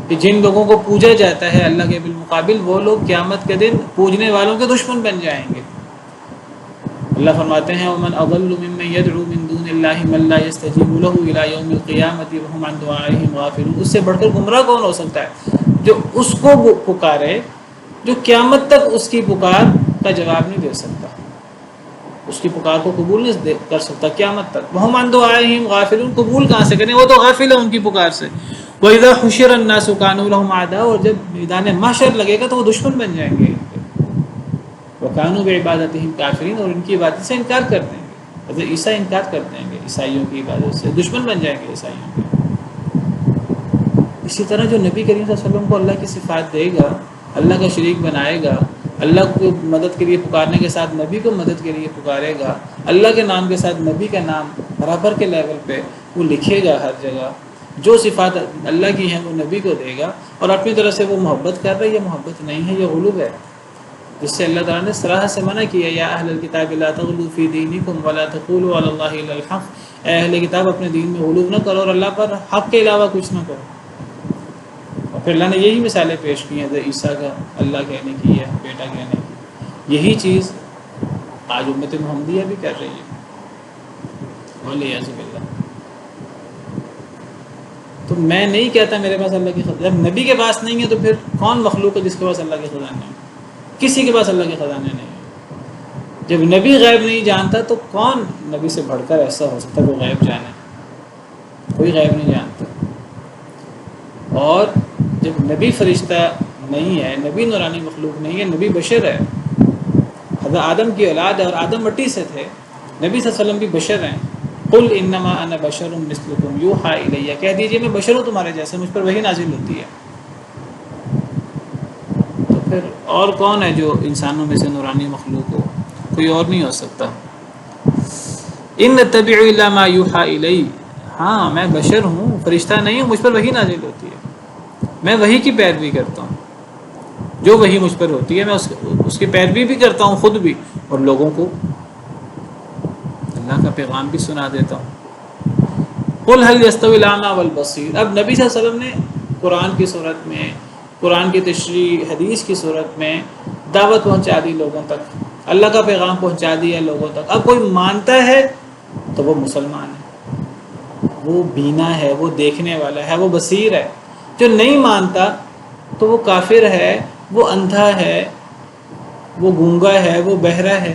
کہ جن لوگوں کو پوجا جاتا ہے اللہ کے بالمقابل، وہ لوگ قیامت کے دن پوجنے والوں کے دشمن بن جائیں گے۔ اللہ فرماتے ہیں ومن اضل ممن يدعو من دون الله من لا يستجيب له الى يوم القيامه وهم عن دعائهم غافلون، اس سے بڑھ کر گمراہ کون ہو سکتا ہے جو اس کو پکارے جو قیامت تک اس کی پکار کا جواب نہیں دے سکتا، اس کی پکار کو قبول نہیں کر سکتا قیامت تک۔ وهم عن دعائهم غافلون، قبول کہاں سے کریں، وہ تو غافل ہے ان کی پکار سے۔ واذا حشر الناس كانوا لهم اعداء، اور جب میدان محشر لگے گا تو وہ دشمن بن جائیں گے، وَكَانُوا بِعِبَادَتِهِمْ كَافِرِينَ، اور ان کی عبادت سے انکار کر دیں گے۔ حضرت عیسیٰ انکار کر دیں گے عیسائیوں کی عبادت سے، دشمن بن جائیں گے عیسائیوں کے۔ اسی طرح جو نبی کریم صلی اللہ علیہ وسلم کو اللہ کی صفات دے گا، اللہ کا شریک بنائے گا، اللہ کو مدد کے لیے پکارنے کے ساتھ نبی کو مدد کے لیے پکارے گا، اللہ کے نام کے ساتھ نبی کا نام برابر کے لیول پہ وہ لکھے گا ہر جگہ، جو صفات اللہ کی ہیں وہ نبی کو دے گا، اور اپنی طرف سے وہ محبت کر رہا ہے، یہ محبت نہیں ہے، یہ غلو ہے، جس سے اللہ تعالیٰ نے صراحت سے منع کیا، یا اہل الکتاب لا تغلوا فی دینکم ولا تقولوا علی اللہ الا الحق، اے اہل کتاب اپنے دین میں غلو نہ کرو اور اللہ پر حق کے علاوہ کچھ نہ کرو۔ اور پھر اللہ نے یہی مثالیں پیش کی ہیں حضرت عیسیٰ کا اللہ کہنے کی ہے، بیٹا کہنے کی، یہی چیز آج امت محمدیہ بھی کر رہی ہے، والعیاذ باللہ۔ تو میں نہیں کہتا میرے پاس اللہ کی خزانہ، جب نبی کے پاس نہیں ہے تو پھر کون مخلوق ہے جس کے پاس اللہ کے خزانے ہیں؟ کسی کے پاس اللہ کے خزانے نہیں ہیں۔ جب نبی غیب نہیں جانتا تو کون نبی سے بڑھ کر ایسا ہو سکتا ہے وہ غیب جانے؟ کوئی غیب نہیں جانتا۔ اور جب نبی فرشتہ نہیں ہے، نبی نورانی مخلوق نہیں ہے، نبی بشر ہے، حضرت آدم کی اولاد ہے اور آدم مٹی سے تھے، نبی صلی اللہ علیہ وسلم بھی بشر ہیں۔ قل انما انا بشر مثلکم یوحی الی، کہہ دیجئے میں بشر ہوں تمہارے جیسے، مجھ پر وحی نازل ہوتی ہے۔ تو پھر اور کون ہے جو انسانوں میں سے نورانی مخلوق ہو؟ کوئی اور نہیں ہو سکتا۔ ان نتبع الا ما یوحی الی، ہاں میں بشر ہوں، فرشتہ نہیں ہوں، مجھ پر وحی نازل ہوتی ہے، میں وحی کی پیروی کرتا ہوں، جو وحی مجھ پر ہوتی ہے میں اس کی پیروی بھی کرتا ہوں خود بھی، اور لوگوں کو اللہ کا پیغام بھی سنا دیتا ہوں۔ قل هل يستوي الاعمى والبصير، اب نبی صلی اللہ علیہ وسلم نے قرآن کی صورت میں، قرآن کی تشریح حدیث کی صورت میں دعوت پہنچا دی لوگوں تک، اللہ کا پیغام پہنچا دیا لوگوں تک۔ اب کوئی مانتا ہے تو وہ مسلمان ہے، وہ بینا ہے، وہ دیکھنے والا ہے، وہ بصیر ہے۔ جو نہیں مانتا تو وہ کافر ہے، وہ اندھا ہے، وہ گونگا ہے، وہ بہرا ہے۔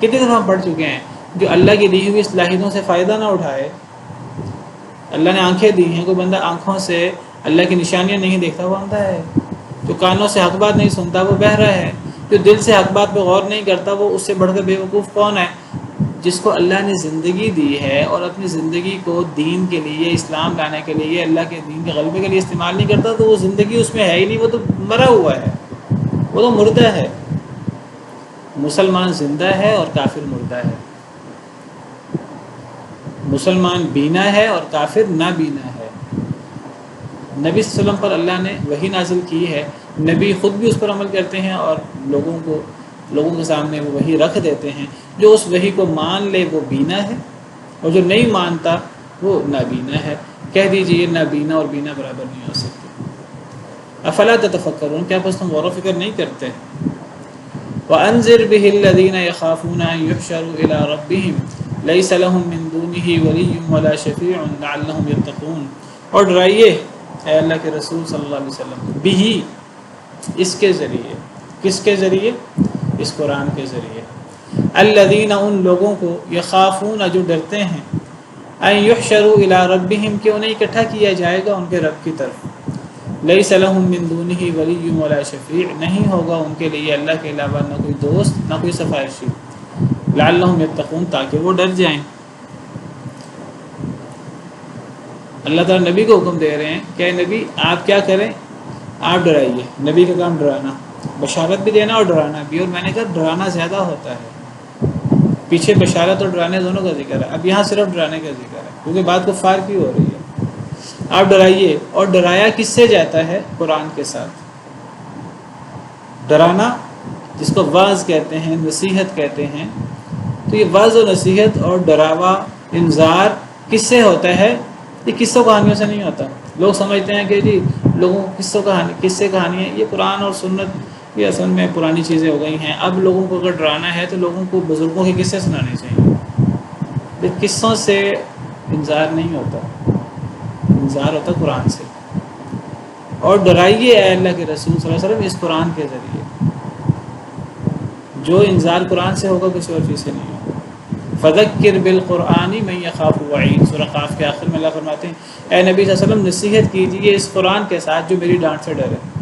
کتنی دفعہ ہم پڑھ چکے ہیں، جو اللہ کی دی ہوئی صلاحیتوں سے فائدہ نہ اٹھائے۔ اللہ نے آنکھیں دی ہیں، کوئی بندہ آنکھوں سے اللہ کی نشانیاں نہیں دیکھتا وہ اندھا ہے، جو کانوں سے حق بات نہیں سنتا وہ بہرا ہے، جو دل سے حق بات پہ غور نہیں کرتا وہ اس سے بڑھ کر بے وقوف کون ہے؟ جس کو اللہ نے زندگی دی ہے اور اپنی زندگی کو دین کے لیے، اسلام لانے کے لیے، اللہ کے دین کے غلبے کے لیے استعمال نہیں کرتا تو وہ زندگی اس میں ہے ہی نہیں، وہ تو مرا ہوا ہے، وہ تو مردہ ہے۔ مسلمان زندہ ہے اور کافر مردہ ہے، مسلمان بینا ہے اور کافر نابینا ہے۔ نبی صلی اللہ علیہ وسلم پر اللہ نے وحی نازل کی ہے، نبی خود بھی اس پر عمل کرتے ہیں اور لوگوں کے سامنے وہ وحی رکھ دیتے ہیں۔ جو اس وحی کو مان لے وہ بینا ہے، اور جو نہیں مانتا وہ نابینا ہے۔ کہہ دیجئے نابینا اور بینا برابر نہیں ہو سکتے۔ افلا تتفکرون، کیا بس تم غور و فکر نہیں کرتے؟ وَأَنذِرْ بِهِ الَّذِينَ يَخَافُونَ أَن يُحْشَرُوا إِلَىٰ رَبِّهِمْ لَيْسَ لَهُم مِّن دُونِهِ وَلِيٌّ وَلَا شَفِيعٌ لَعَلَّهُمْ يَتَّقُونَ، اور ڈرائیے اے اللہ کے رسول صلی اللہ علیہ وسلم، بھی اس کے ذریعے، کس کے ذریعے؟ اس قرآن کے ذریعے، الذین ان لوگوں کو، یخافون جو ڈرتے ہیں، ان یحشروا الی ربہم کہ انہیں اکٹھا کیا جائے گا ان کے رب کی طرف، لیس لہم من دونہ ولی ولا شفیع، نہیں ہوگا ان کے لیے اللہ کے علاوہ نہ کوئی دوست نہ کوئی سفارشی، لعلہم یتقون تاکہ وہ ڈر جائیں۔ اللہ تعالیٰ نبی کو حکم دے رہے ہیں کہ نبی آپ کیا کریں، آپ ڈرائیے، نبی کا کام ڈرانا، بشارت بھی دینا اور ڈرانا بھی، اور میں نے کہا ڈرانا زیادہ ہوتا ہے، پیچھے بشارت اور ڈرانے دونوں کا ذکر ہے، اب یہاں صرف ڈرانے کا ذکر ہے کیونکہ بات کفار کی ہو رہی ہے۔ آپ ڈرائیے، اور ڈرایا کس سے جاتا ہے؟ قرآن کے ساتھ۔ ڈرانا جس کو واعظ کہتے ہیں، نصیحت کہتے ہیں، تو یہ واعظ و نصیحت اور ڈراوا انذار کس سے ہوتا ہے؟ یہ قصوں کہانیوں سے نہیں ہوتا۔ لوگ سمجھتے ہیں کہ جی لوگوں کو قصے کہانیاں، یہ قرآن اور سنت یہ اصل میں پرانی چیزیں ہو گئی ہیں۔ اب لوگوں کو اگر ڈرانا ہے تو لوگوں کو بزرگوں کے قصے سنانے چاہیے۔ یہ قصوں سے انذار نہیں ہوتا، انذار ہوتا قرآن سے۔ اور ڈرائیے اے اللہ کے رسول صلی اللہ علیہ وسلم اس قرآن کے ذریعے۔ جو انذار قرآن سے ہوگا کسی اور چیز سے نہیں ہوگا۔ فذکر بالقرآن من یخاف وعید، سورہ قاف کے آخر میں اللہ فرماتے ہیں اے نبی صلی اللہ علیہ وسلم نصیحت کیجیے اس قرآن کے ساتھ جو میری ڈانٹ سے ڈرے۔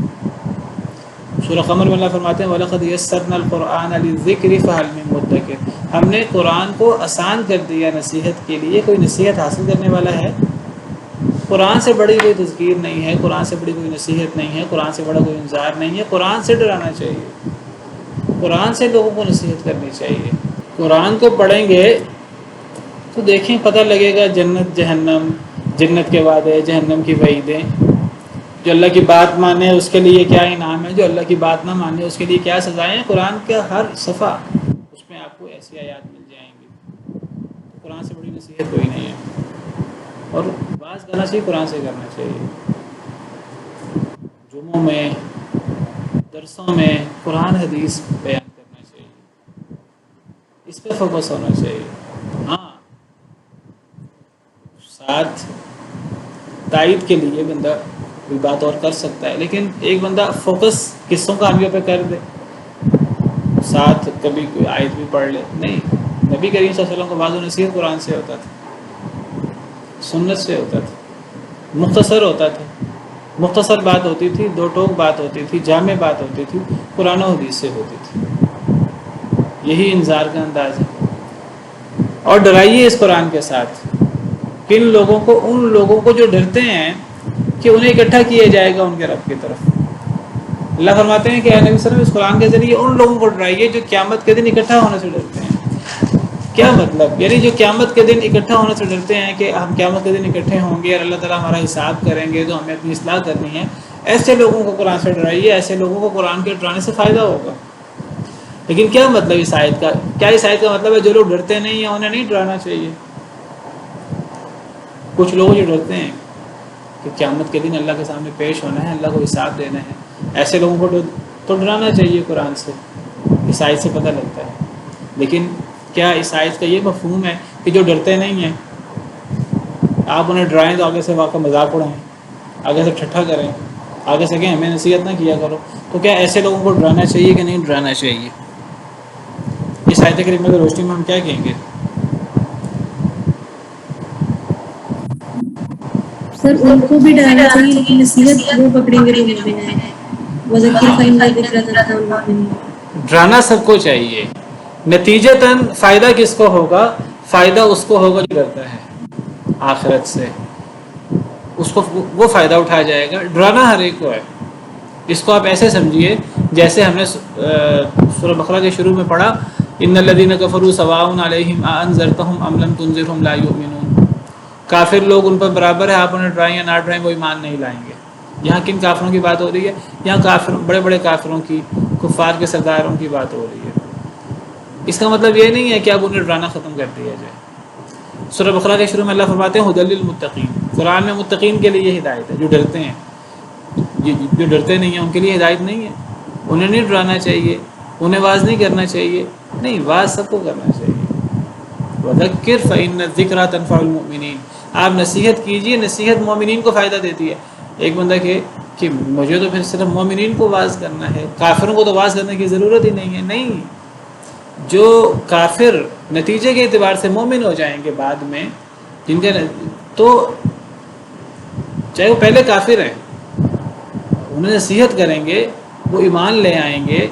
سورہ قمر میں اللہ فرماتے ہیں وَلَقَدْ يَسَّرْنَا الْقُرْآنَ لِلذِّكْرِ فَهَلْ مِن مُدَّكِرٍ، ہم نے قرآن کو آسان کر دیا نصیحت کے لیے، کوئی نصیحت حاصل کرنے والا ہے؟ قرآن سے بڑی کوئی تذکیر نہیں ہے، قرآن سے بڑی کوئی نصیحت نہیں ہے، قرآن سے بڑا کوئی انذار نہیں ہے۔ قرآن سے ڈرانا چاہیے، قرآن سے لوگوں کو نصیحت کرنی چاہیے۔ قرآن کو پڑھیں گے تو دیکھیں پتہ لگے گا جنت جہنم، جنت کے وعدے، جہنم کی وعیدیں۔ جو اللہ کی بات مانے اس کے لیے کیا انعام ہے، جو اللہ کی بات نہ مانے اس کے لیے کیا سزائیں ہیں۔ قرآن کا ہر صفحہ اس میں آپ کو ایسی آیات مل جائیں گی۔ قرآن سے بڑی نصیحت کوئی نہیں ہے، اور بات کرنا چاہیے قرآن سے کرنا چاہیے۔ جمعوں میں، درسوں میں قرآن حدیث بیان کرنا چاہیے، اس پہ فوکس ہونا چاہیے۔ ہاں ساتھ تائید کے لیے بندہ کوئی بات اور کر سکتا ہے، لیکن ایک بندہ فوکس قصوں کہانیوں پہ کر دے، ساتھ کبھی کوئی آیت بھی پڑھ لے، نہیں۔ نبی کریم صلی اللہ علیہ وسلم کو بعض نصیحت قرآن سے ہوتا تھا، سنت سے ہوتا تھا، مختصر ہوتا تھا، مختصر بات ہوتی تھی، دو ٹوک بات ہوتی تھی، جامع بات ہوتی تھی، قرآن و حدیث سے ہوتی تھی۔ یہی انذار کا انداز ہے۔ اور ڈرائیے اس قرآن کے ساتھ کن لوگوں کو؟ ان لوگوں کو جو ڈرتے ہیں کہ انہیں اکٹھا کیا جائے گا ان کے رب کی طرف۔ اللہ فرماتے ہیں کہ اے نبی صلی اللہ علیہ وسلم اس قرآن کے ذریعے ان لوگوں کو ڈرائیے جو قیامت کے دن اکٹھا ہونے سے ڈرتے ہیں۔ کیا مطلب؟ یعنی جو قیامت کے دن اکٹھا ہونے سے ڈرتے ہیں کہ ہم قیامت کے دن اکٹھے ہوں گے اور اللہ تعالیٰ ہمارا حساب کریں گے تو ہمیں اپنی اصلاح کرنی ہے، ایسے لوگوں کو قرآن سے ڈرائیے، ایسے لوگوں کو قرآن کے ڈرانے سے فائدہ ہوگا۔ لیکن کیا مطلب اس آیت کا؟ کیا اس آیت کا مطلب ہے جو لوگ ڈرتے نہیں ہیں انہیں نہیں ڈرانا چاہیے؟ کچھ لوگ جو ڈرتے ہیں کہ قیامت کے دن اللہ کے سامنے پیش ہونا ہے، اللہ کو حساب دینا ہے، ایسے لوگوں کو تو ڈرانا چاہیے قرآن سے، اس آیت سے پتہ لگتا ہے۔ لیکن کیا اس آیت کا یہ مفہوم ہے کہ جو ڈرتے نہیں ہیں آپ انہیں ڈرائیں تو آگے سے واقعہ مذاق اڑائیں، آگے سے ٹھٹھا کریں، آگے سے کہیں ہمیں نصیحت نہ کیا کرو؟ تو کیا ایسے لوگوں کو ڈرانا چاہیے کہ نہیں ڈرانا چاہیے؟ اس آیت کریمہ کی روشنی میں ہم کیا کہیں گے؟ سر ان کو بھی ڈرانا چاہیے لیکن نصیحت وہ پکڑیں گے تو مومن ہیں۔ وذکر فإن الذکرى تنفع المؤمنین۔ ڈرانا سب کو چاہیے، نتیجتاً فائدہ کس کو ہوگا؟ فائدہ اس کو ہوگا جو ڈرتا ہے آخرت سے، اس کو وہ فائدہ اٹھایا جائے گا۔ ڈرانا ہر ایک کو ہے۔ اس کو آپ ایسے سمجھیے جیسے ہم نے سورہ بقرہ کے شروع میں پڑھا ان الذین کفروا سواء علیہم اانذرتہم ام لم تنذرہم لا یؤمنون۔ کافر لوگ ان پر برابر ہے، آپ انہیں ڈرائیں یا نہ ڈرائیں وہ ایمان نہیں لائیں گے۔ یہاں کن کافروں کی بات ہو رہی ہے؟ یہاں کافر، بڑے بڑے کافروں کی، کفار کے سرداروں کی بات ہو رہی ہے۔ اس کا مطلب یہ نہیں ہے کہ اب انہیں ڈرانا ختم کر دیا جائے۔ سورہ بقرہ کے شروع میں اللہ فرماتے ہیں ھدی للمتقین، قرآن میں متقین کے لیے یہ ہدایت ہے، جو ڈرتے ہیں۔ جو ڈرتے نہیں ہیں ان کے لیے ہدایت نہیں ہے، انہیں نہیں ڈرانا چاہیے، انہیں واعظ نہیں کرنا چاہیے، نہیں، واعظ سب کو کرنا چاہیے۔ وذکر فإن الذکریٰ تنفع المؤمنین، آپ نصیحت کیجئے، نصیحت مومنین کو فائدہ دیتی ہے۔ ایک بندہ کہ مجھے تو پھر صرف مومنین کو واعظ کرنا ہے، کافروں کو تو واعظ کرنے کی ضرورت ہی نہیں ہے۔ نہیں، جو کافر نتیجے کے اعتبار سے مومن ہو جائیں گے بعد میں، جن کے تو چاہے وہ پہلے کافر ہیں، انہیں نصیحت کریں گے، وہ ایمان لے آئیں گے،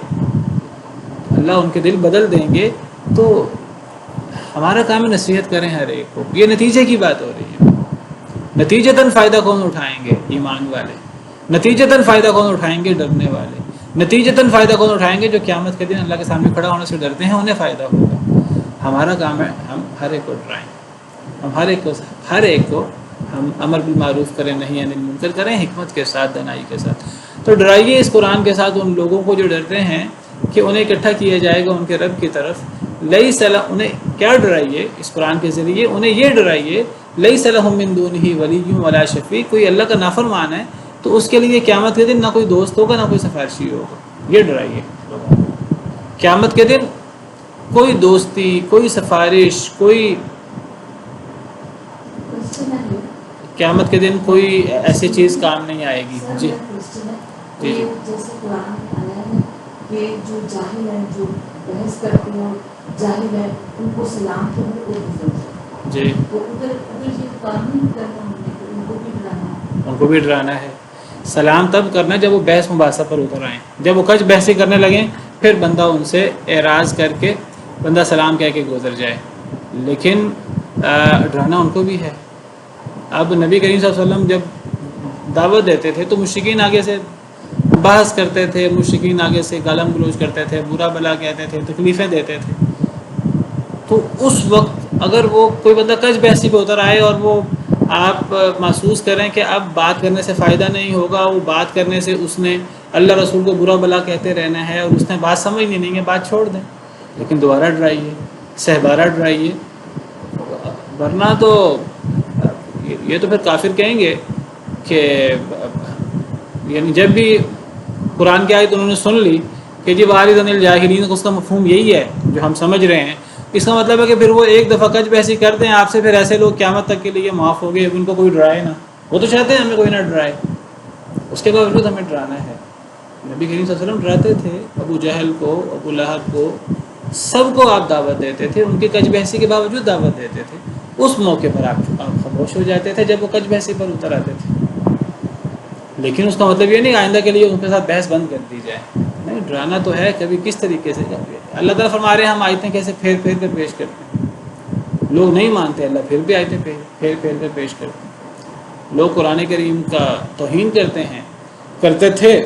اللہ ان کے دل بدل دیں گے، تو ہمارا کام ہے نصیحت کریں ہر ایک کو۔ یہ نتیجے کی بات ہو رہی ہے۔ نتیجتاً فائدہ کون اٹھائیں گے؟ ایمان والے۔ نتیجتاً فائدہ کون اٹھائیں گے؟ ڈرنے والے۔ نتیجتاً فائدہ کون اٹھائیں گے؟ جو قیامت کے دن اللہ کے سامنے کھڑا ہونے سے ڈرتے ہیں، انہیں فائدہ ہوگا۔ ہمارا کام ہے ہم ہر ایک کو ڈرائیں، ہم ہر ایک کو ہم امر بالمعروف کریں، نہی عن المنکر کریں، حکمت کے ساتھ، دانائی کے ساتھ۔ تو ڈرائیے اس قرآن کے ساتھ ان لوگوں کو جو ڈرتے ہیں کہ انہیں اکٹھا کیا جائے گا ان کے رب کی طرف، انہیں کیا ڈرائیے اس قرآن کے ذریعے؟ انہیں یہ ڈرائیے لیس لہم من دونہ ولی ولا شفیع، کوئی اللہ کا نافرمان ہے تو اس کے لیے قیامت کے دن نہ کوئی دوست ہوگا نہ کوئی سفارشی ہوگا. یہ ڈرائیے قیامت کے دن کوئی دوستی، کوئی سفارش، کوئی قیامت کے دن کوئی ایسی چیز کام نہیں آئے گی. جی جی جی جیسے قرآن میں آیا ہے کہ جو جاہل ہیں، جو بحث کرتے ہیں اور جاہل ہیں، ان کو سلام کے لیے اردو جی تو ادھر یہ قانون کرنا ہونے کو ان کو بھی ڈرانا، ان کو بھی ڈرانا ہے. سلام تب کرنا جب وہ بحث مباحثہ پر اتر آئیں. جب وہ کچھ بحثی کرنے لگیں پھر بندہ ان سے اعراض کر کے بندہ سلام کہہ کے گزر جائے. لیکن ڈرانا ان کو بھی ہے. اب نبی کریم صلی اللہ علیہ وسلم جب دعوت دیتے تھے تو مشرکین آگے سے بحث کرتے تھے، مشرکین آگے سے گالم گلوچ کرتے تھے، برا بلا کہتے تھے، تکلیفیں دیتے تھے. تو اس وقت اگر وہ کوئی بندہ کچ بحثی پہ اتر آئے اور وہ آپ محسوس کریں کہ اب بات کرنے سے فائدہ نہیں ہوگا، وہ بات کرنے سے اس نے اللہ رسول کو برا بلا کہتے رہنا ہے اور اس نے بات سمجھنی نہیں ہے، بات چھوڑ دیں. لیکن دوبارہ ڈرائیے، سہبارہ ڈرائیے، ورنہ تو یہ تو پھر کافر کہیں گے کہ یعنی جب بھی قرآن کی آیت انہوں نے سن لی کہ جی وارث الجاہلین، اس کا مفہوم یہی ہے جو ہم سمجھ رہے ہیں. اس کا مطلب ہے کہ پھر وہ ایک دفعہ کچ بحثی کرتے ہیں آپ سے، پھر ایسے لوگ قیامت تک کے لیے معاف ہو گئے، ان کو کوئی ڈرائے نہ. وہ تو چاہتے ہیں ہمیں کوئی نہ ڈرائے، اس کے باوجود ہمیں ڈرانا ہے. نبی کریم صلی اللہ علیہ وسلم ڈراتے تھے ابو جہل کو، ابو لہب کو، سب کو آپ دعوت دیتے تھے. ان کی کچ بحثی کے باوجود دعوت دیتے تھے. اس موقع پر آپ خاموش ہو جاتے تھے جب وہ کچ بحثی پر اتر آتے تھے. لیکن اس کا مطلب یہ نہیں آئندہ کے لیے ان کے ساتھ بحث بند کر دی جائے. نہیں، ڈرانا تو ہے. کبھی کس طریقے سے اللہ تعالیٰ فرما رہے ہیں ہم آیتیں کیسے پھیر پھیر کر پیش کرتے ہیں. لوگ نہیں مانتے، اللہ پھر بھی آیتیں پھیر پھیر کر پیش کرتے ہیں. لوگ قرآن کریم کا توہین کرتے ہیں، کرتے تھے.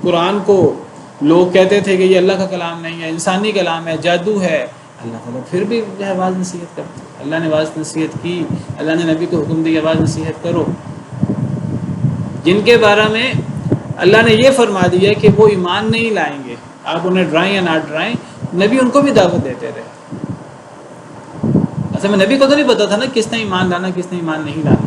قرآن کو لوگ کہتے تھے کہ یہ اللہ کا کلام نہیں ہے، انسانی کلام ہے، جادو ہے. اللہ تعالیٰ پھر بھی جو ہے واضح نصیحت کرتے ہیں. اللہ نے واضح نصیحت کی، اللہ نے نبی کو حکم دیا واضح نصیحت کرو. جن کے بارے میں اللہ نے یہ فرما دیا کہ وہ ایمان نہیں لائیں گے، آپ انہیں ڈرائیں یا نہ ڈرائیں، نبی ان کو بھی دعوت دیتے رہے. اصل میں نبی کو تو نہیں پتا تھا نا کس نے ایمان لانا کس نے ایمان نہیں لانا.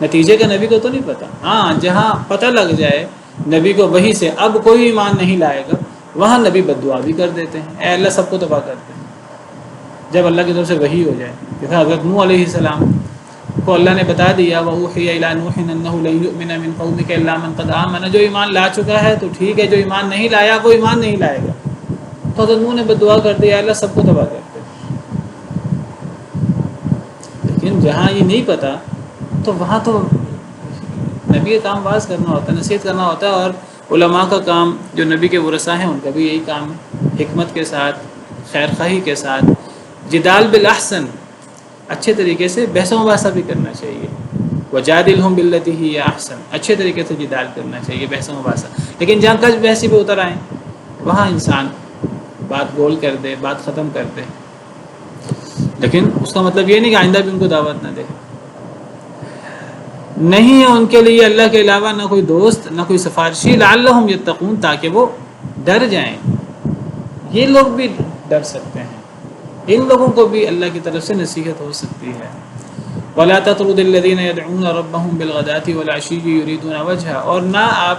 نتیجے کا نبی کو تو نہیں پتا. ہاں جہاں پتہ لگ جائے نبی کو وہی سے اب کوئی ایمان نہیں لائے گا، وہاں نبی بد دعا بھی کر دیتے ہیں، اے اللہ سب کو تباہ کر دیں. جب اللہ کی طرف سے وحی ہو جائے، جیسا حضرت نوح علیہ السلام کو اللہ نے بتا دیا وَأُوحِيَ إِلَىٰ نُوحٍ أَنَّهُ لَن يُؤْمِنَ مِن قَوْمِكَ إِلَّا مَن قَدْ آمَنَ. جو ایمان لا چکا ہے تو ٹھیک ہے، جو ایمان نہیں لایا وہ ایمان نہیں لائے گا. تو حضرت نوح نے بد دعا کر دیا اللہ سب کو تباہ کر دے. لیکن جہاں یہ نہیں پتا تو وہاں تو نبی کا کام واز کرنا ہوتا ہے، نصیحت کرنا ہوتا ہے. اور علماء کا کام جو نبی کے ورثاء ہیں ان کا بھی یہی کام ہے، حکمت کے ساتھ، خیر خواہی کے ساتھ، جدال بالاحسن، اچھے طریقے سے بحث و مباحثہ بھی کرنا چاہیے. وجادلہم باللتی ہی احسن، اچھے طریقے سے جدال کرنا چاہیے، بحث و مباحثہ. لیکن جہاں کچھ بحثی پہ اتر آئیں وہاں انسان بات گول کر دے، بات ختم کر دے. لیکن اس کا مطلب یہ نہیں کہ آئندہ بھی ان کو دعوت نہ دے. نہیں ہے ان کے لیے اللہ کے علاوہ نہ کوئی دوست نہ کوئی سفارشی، لعلہم یتقون، تاکہ وہ ڈر جائیں. یہ لوگ بھی ڈر سکتے ہیں، ان لوگوں کو بھی اللہ کی طرف سے نصیحت ہو سکتی ہے. وَلَا تَطْرُدِ الَّذِينَ يَدْعُونَ رَبَّهُمْ بِالْغَدَاةِ وَالْعَشِيِّ يُرِيدُونَ وَجْهَهُ، اور نہ آپ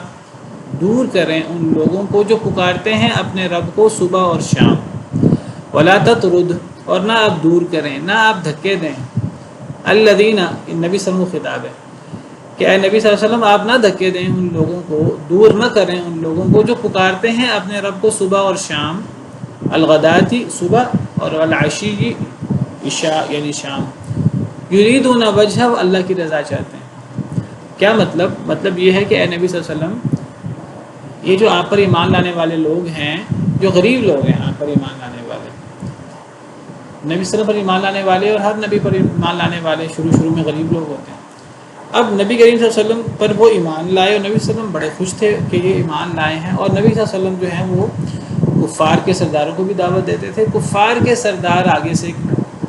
دور کریں ان لوگوں کو جو پکارتے ہیں اپنے رب کو صبح اور شام. وَلَا تَطْرُدْ، اور نہ آپ دور کریں، نہ آپ دھکے دیں. الَّذِينَ، نبی صلی اللہ علیہ وسلم خطاب ہے کہ اے نبی صلی اللہ علیہ وسلم آپ نہ دھکے دیں ان لوگوں کو، دور نہ کریں ان لوگوں کو جو پکارتے ہیں اپنے رب کو صبح اور شام. الغداتی صبح اور العشی عشاء یعنی شام. یریدون وجہ، اللہ کی رضا چاہتے ہیں. کیا مطلب یہ ہے کہ اے نبی صلی اللہ علیہ وسلم یہ جو آپ پر ایمان لانے والے لوگ ہیں، جو غریب لوگ ہیں آپ پر ایمان لانے والے، نبی صلی اللہ علیہ وسلم پر ایمان لانے والے اور ہر نبی پر ایمان لانے والے شروع میں غریب لوگ ہوتے ہیں. اب نبی کریم صلی اللہ علیہ وسلم پر وہ ایمان لائے اور نبی صلی اللہ علیہ وسلم بڑے خوش تھے کہ یہ ایمان لائے ہیں. اور نبی صلی اللہ علیہ وسلم جو ہیں وہ کفار کے سرداروں کو بھی دعوت دیتے تھے. کفار کے سردار آگے سے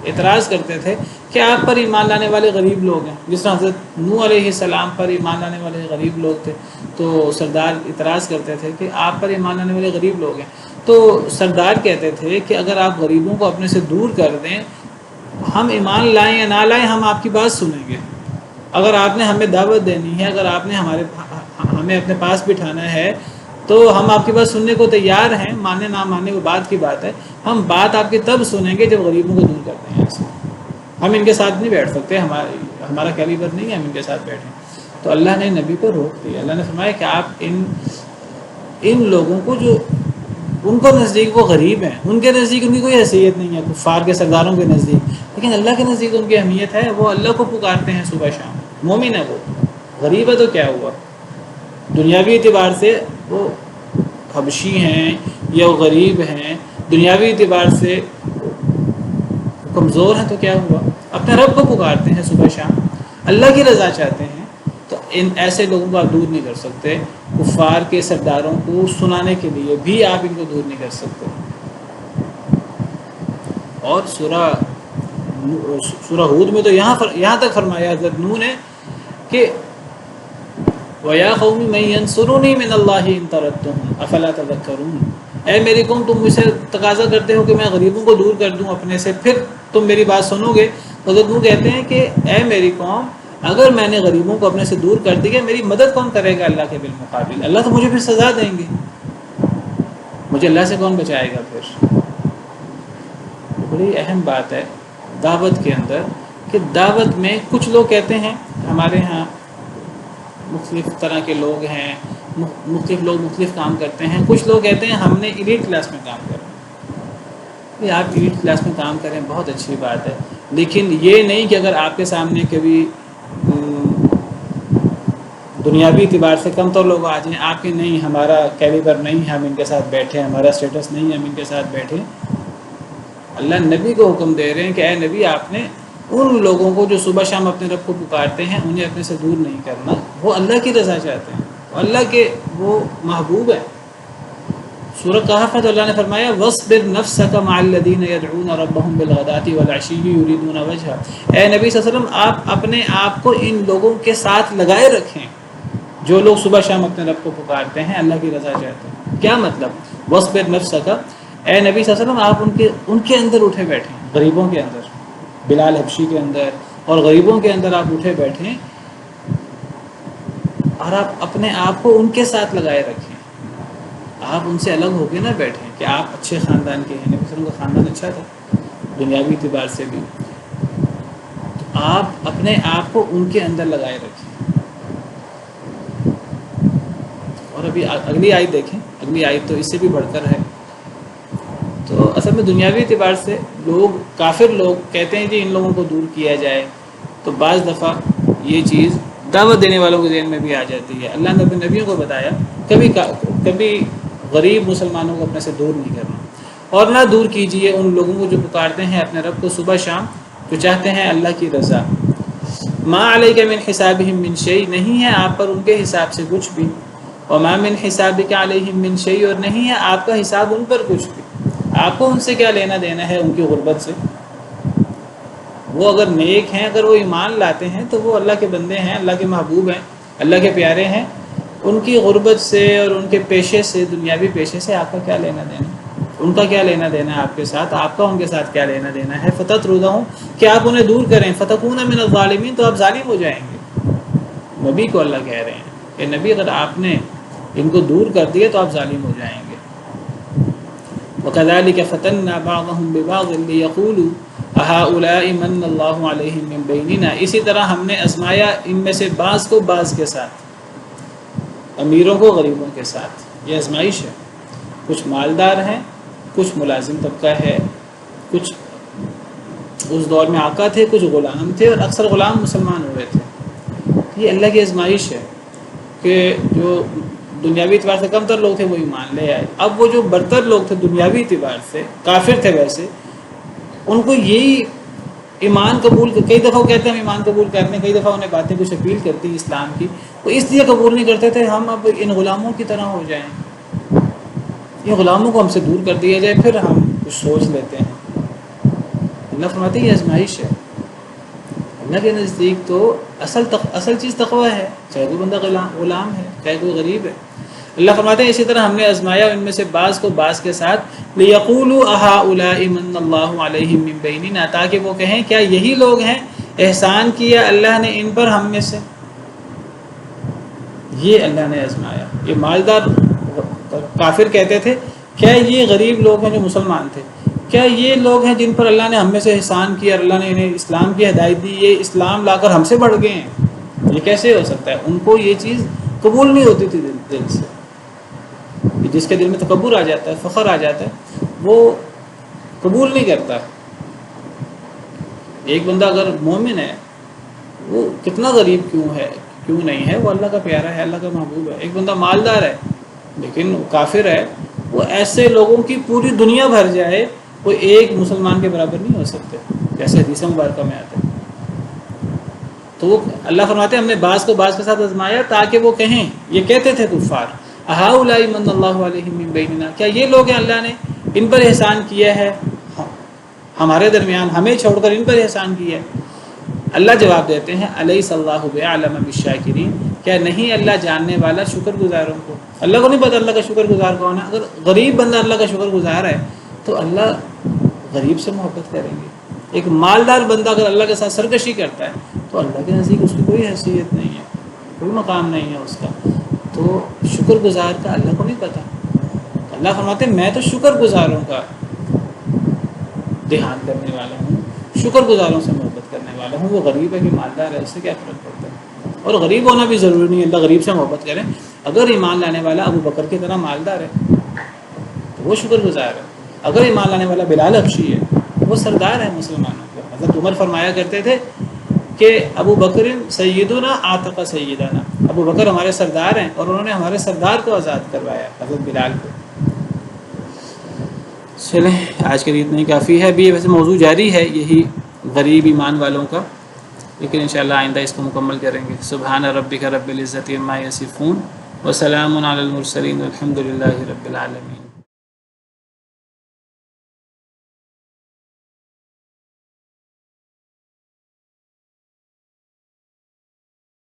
اعتراض کرتے تھے کہ آپ پر ایمان لانے والے غریب لوگ ہیں، جس طرح حضرت نوح علیہ السلام پر ایمان لانے والے غریب لوگ تھے، تو سردار اعتراض کرتے تھے کہ آپ پر ایمان لانے والے غریب لوگ ہیں. تو سردار کہتے تھے کہ اگر آپ غریبوں کو اپنے سے دور کر دیں، ہم ایمان لائیں یا نہ لائیں ہم آپ کی بات سنیں گے. اگر آپ نے ہمیں دعوت دینی ہے، اگر آپ نے ہمیں اپنے پاس بٹھانا ہے تو ہم آپ کی بات سننے کو تیار ہیں، ماننے نہ ماننے وہ بات کی بات ہے. ہم بات آپ کی تب سنیں گے جب غریبوں کو دور کرتے ہیں. ایسے ہم ان کے ساتھ نہیں بیٹھ سکتے، ہمارا کیلیبر نہیں ہے ہم ان کے ساتھ بیٹھیں. تو اللہ نے نبی کو روک دیا. اللہ نے فرمایا کہ آپ ان لوگوں کو جو ان کو نزدیک وہ غریب ہیں، ان کے نزدیک ان کی کوئی حیثیت نہیں ہے کفار کے سرداروں کے نزدیک، لیکن اللہ کے نزدیک ان کی اہمیت ہے. وہ اللہ کو پکارتے ہیں صبح شام، مومن ہے. وہ غریب ہے تو کیا ہوا، دنیاوی اعتبار سے وہ حبشی ہیں یا وہ غریب ہیں، دنیاوی اعتبار سے کمزور ہیں تو کیا ہوا، اپنے رب کو پکارتے ہیں صبح شام، اللہ کی رضا چاہتے ہیں. تو ان ایسے لوگوں کو آپ دور نہیں کر سکتے. کفار کے سرداروں کو سنانے کے لیے بھی آپ ان کو دور نہیں کر سکتے. اور سورہ ہود میں تو یہاں تک فرمایا حضرت نوح نے کہ وَيَا قَوْمِ مَن يَنصُرُونِي مِنَ اللَّهِ إِن طَرَدتُّهُمْ أَفَلَا تَذَكَّرُونَ. اے میری قوم، تم مجھ سے تقاضا کرتے ہو کہ میں غریبوں کو دور کر دوں اپنے سے، پھر تم میری بات سنو گے. حضرت نوح کہتے ہیں کہ اے میری قوم، اگر میں نے غریبوں کو اپنے سے دور کر دیا، میری مدد کون کرے گا اللہ کے بالمقابل؟ اللہ تو مجھے پھر سزا دیں گے، مجھے اللہ سے کون بچائے گا پھر؟ بڑی اہم بات ہے دعوت کے اندر کہ دعوت میں کچھ لوگ کہتے ہیں، ہمارے ہاں مختلف طرح کے لوگ ہیں، مختلف لوگ مختلف کام کرتے ہیں. کچھ لوگ کہتے ہیں ہم نے ایلیٹ کلاس میں کام کرنا. آپ ایلیٹ کلاس میں کام کریں بہت اچھی بات ہے، لیکن یہ نہیں کہ اگر آپ کے سامنے کبھی دنیاوی اعتبار سے کم تر لوگ آ جائیں، آپ کے نہیں ہمارا کیلیبر نہیں ہے ہم ان کے ساتھ بیٹھے، ہمارا اسٹیٹس نہیں ہے ہم ان کے ساتھ بیٹھے. اللہ نبی کو حکم دے رہے ہیں کہ اے نبی، آپ نے ان لوگوں کو جو صبح شام اپنے رب کو پکارتے ہیں انہیں اپنے سے دور نہیں کرنا. وہ اللہ کی رضا چاہتے ہیں، اللہ کے وہ محبوب ہیں. سورہ کہف میں اللہ نے فرمایا وَاصْبِرْ نَفْسَكَ مَعَ الَّذِينَ يَدْعُونَ رَبَّهُمْ بِالْغَدَاةِ وَالْعَشِيِّ يُرِيدُونَ وَجْهَهُ. اے نبی صلی اللہ علیہ وسلم، آپ اپنے آپ کو ان لوگوں کے ساتھ لگائے رکھیں جو لوگ صبح شام اپنے رب کو پکارتے ہیں، اللہ کی رضا چاہتے ہیں. کیا مطلب وَاصْبِرْ نَفْسَكَ؟ اے نبی صلی اللہ علیہ وسلم، آپ ان کے اندر اٹھے بیٹھیں، غریبوں کے اندر، بلال حبشی کے اندر اور غریبوں کے اندر آپ اٹھے بیٹھیں اور آپ اپنے آپ کو ان کے ساتھ لگائے رکھیں. آپ ان سے الگ ہو کے نہ بیٹھیں کہ آپ اچھے خاندان کے ہیں. نبی صلی اللہ علیہ وسلم کا خاندان اچھا تھا دنیاوی اعتبار سے بھی. تو آپ اپنے آپ کو ان کے اندر لگائے رکھیں. اور ابھی اگلی آیت دیکھیں، اگلی آیت تو اس سے بھی بڑھ کر ہے. تو اصل میں دنیاوی اعتبار سے لوگ، کافر لوگ کہتے ہیں جی ان لوگوں کو دور کیا جائے، تو بعض دفعہ یہ چیز دعوت دینے والوں کے ذہن میں بھی آ جاتی ہے. اللہ نے اپنے نبیوں کو بتایا کبھی غریب مسلمانوں کو اپنے سے دور نہیں کرنا. اور نہ دور کیجیے ان لوگوں کو جو پکارتے ہیں اپنے رب کو صبح شام، جو چاہتے ہیں اللہ کی رضا. ما علیک من حسابہم من شیء، نہیں ہے آپ پر ان کے حساب سے کچھ بھی. وما من حسابک علیہم من شیء، اور نہیں ہے آپ کا حساب ان پر کچھ بھی. آپ کو ان سے کیا لینا دینا ہے ان کی غربت سے؟ وہ اگر نیک ہیں، اگر وہ ایمان لاتے ہیں تو وہ اللہ کے بندے ہیں، اللہ کے محبوب ہیں، اللہ کے پیارے ہیں. ان کی غربت سے اور ان کے پیشے سے، دنیاوی پیشے سے آپ کا کیا لینا دینا؟ ان کا کیا لینا دینا ہے آپ کے ساتھ؟ آپ کا ان کے ساتھ کیا لینا دینا ہے؟ فتطردہم، کہ آپ انہیں دور کریں، فتکون من الظالمین، تو آپ ظالم ہو جائیں گے. نبی کو اللہ کہہ رہے ہیں کہ نبی اگر آپ نے ان کو دور کر دیا تو آپ ظالم ہو جائیں گے. وَكَذَلِكَ فَتَنَّا بَعْضَهُمْ بِبَعْضٍ لِيَقُولُوا أَهَؤُلَاءِ مَنَّ اللَّهُ عَلَيْهِمْ مِنْ بَيْنِنَا. اسی طرح ہم نے آزمایا ان میں سے بعض کو بعض کے ساتھ، امیروں کو غریبوں کے ساتھ. یہ آزمائش ہے. کچھ مالدار ہیں، کچھ ملازم طبقہ ہے، کچھ اس دور میں آقا تھے، کچھ غلام تھے، اور اکثر غلام مسلمان ہوئے تھے. یہ اللہ کی آزمائش ہے کہ جو دنیاوی اعتبار سے کم تر لوگ تھے وہ ایمان لے آئے. اب وہ جو برتر لوگ تھے دنیاوی اعتبار سے، کافر تھے ویسے، ان کو یہی ایمان قبول، کئی دفعہ وہ کہتے ہیں ہم ایمان قبول کرتے ہیں، کئی دفعہ انہیں باتیں کچھ اپیل کرتی ہیں اسلام کی، وہ اس لیے قبول نہیں کرتے تھے ہم اب ان غلاموں کی طرح ہو جائیں، یہ غلاموں کو ہم سے دور کر دیا جائے، پھر ہم کچھ سوچ لیتے ہیں. اللہ فرماتے ہیں یہ آزمائش ہے. اللہ کے نزدیک تو اصل چیز تقوی ہے، چاہے کوئی بندہ غلام ہے، چاہے کوئی غریب ہے. اللہ فرماتے ہیں اسی طرح ہم نے آزمایا ان میں سے بعض کو بعض کے ساتھ لِيَقُولُوا أَهَٰؤُلَاءِ مَنَّ اللَّهُ عَلَيْهِم مِّن بَيْنِنَا، تاکہ وہ کہیں کیا یہی لوگ ہیں احسان کیا اللہ نے ان پر ہم میں سے. یہ اللہ نے آزمایا. یہ مالدار کافر کہتے تھے کیا یہ غریب لوگ ہیں جو مسلمان تھے، کیا یہ لوگ ہیں جن پر اللہ نے ہم میں سے احسان کیا اور اللہ نے انہیں اسلام کی ہدایت دی، یہ اسلام لا کر ہم سے بڑھ گئے ہیں؟ یہ کیسے ہو سکتا ہے؟ ان کو یہ چیز قبول نہیں ہوتی تھی دل سے. جس کے دل میں تکبر آ جاتا ہے، فخر آ جاتا ہے، وہ قبول نہیں کرتا. ایک بندہ اگر مومن ہے وہ کتنا غریب کیوں نہیں ہے، وہ اللہ کا پیارا ہے، اللہ کا محبوب ہے. ایک بندہ مالدار ہے لیکن وہ کافر ہے، وہ ایسے لوگوں کی پوری دنیا بھر جائے وہ ایک مسلمان کے برابر نہیں ہو سکتے، جیسے حدیث مبارکہ میں آتا ہے. تو وہ اللہ فرماتے ہیں ہم نے بعض کو بعض کے ساتھ آزمایا تاکہ وہ کہیں، یہ کہتے تھے کفار أَهَٰؤُلَاءِ مَنَّ اللَّهُ عَلَيْهِم مِّن بَيْنِنَا، کیا یہ لوگ ہیں اللہ نے ان پر احسان کیا ہے، ہمارے درمیان ہمیں چھوڑ کر ان پر احسان کیا ہے. اللہ جواب دیتے ہیں أَلَيْسَ اللَّهُ بِأَعْلَمَ بِالشَّاكِرِينَ، کیا نہیں اللہ جاننے والا شکر گزاروں کو؟ اللہ کو نہیں پتہ اللہ کا شکر گزار کون ہے؟ اگر غریب بندہ اللہ کا شکر گزار ہے تو اللہ غریب سے محبت کریں گے. ایک مالدار بندہ اگر اللہ کے ساتھ سرکشی کرتا ہے تو اللہ کے نزدیک اس کی کوئی حیثیت نہیں ہے، کوئی مقام نہیں ہے اس کا. تو شکر گزار کا اللہ کو نہیں پتہ. اللہ فرماتے ہیں میں تو شکر گزاروں کا دھیان کرنے والا ہوں، شکر گزاروں سے محبت کرنے والا ہوں. وہ غریب ہے کہ مالدار ہے، اس سے کیا فرق پڑتا ہے؟ اور غریب ہونا بھی ضروری نہیں ہے اللہ غریب سے محبت کریں. اگر ایمان لانے والا ابو بکر کی طرح مالدار ہے تو وہ شکر گزار ہے. اگر ایمان لانے والا بلال حبشی ہے وہ سردار ہے مسلمانوں کا. حضرت عمر فرمایا کرتے تھے کہ ابو بکر سیدنا عاتق سیدنا، ابو بکر ہمارے سردار ہیں اور انہوں نے ہمارے سردار کو آزاد کروایا، حضرت بلال کو. چلیں آج کے لیے اتنا ہی کافی ہے. ابھی ویسے موضوع جاری ہے یہی غریب ایمان والوں کا، لیکن انشاءاللہ آئندہ اس کو مکمل کریں گے. سبحان ربک رب العزت عما یصفون وسلام علی المرسلین والحمد للہ رب العالمین.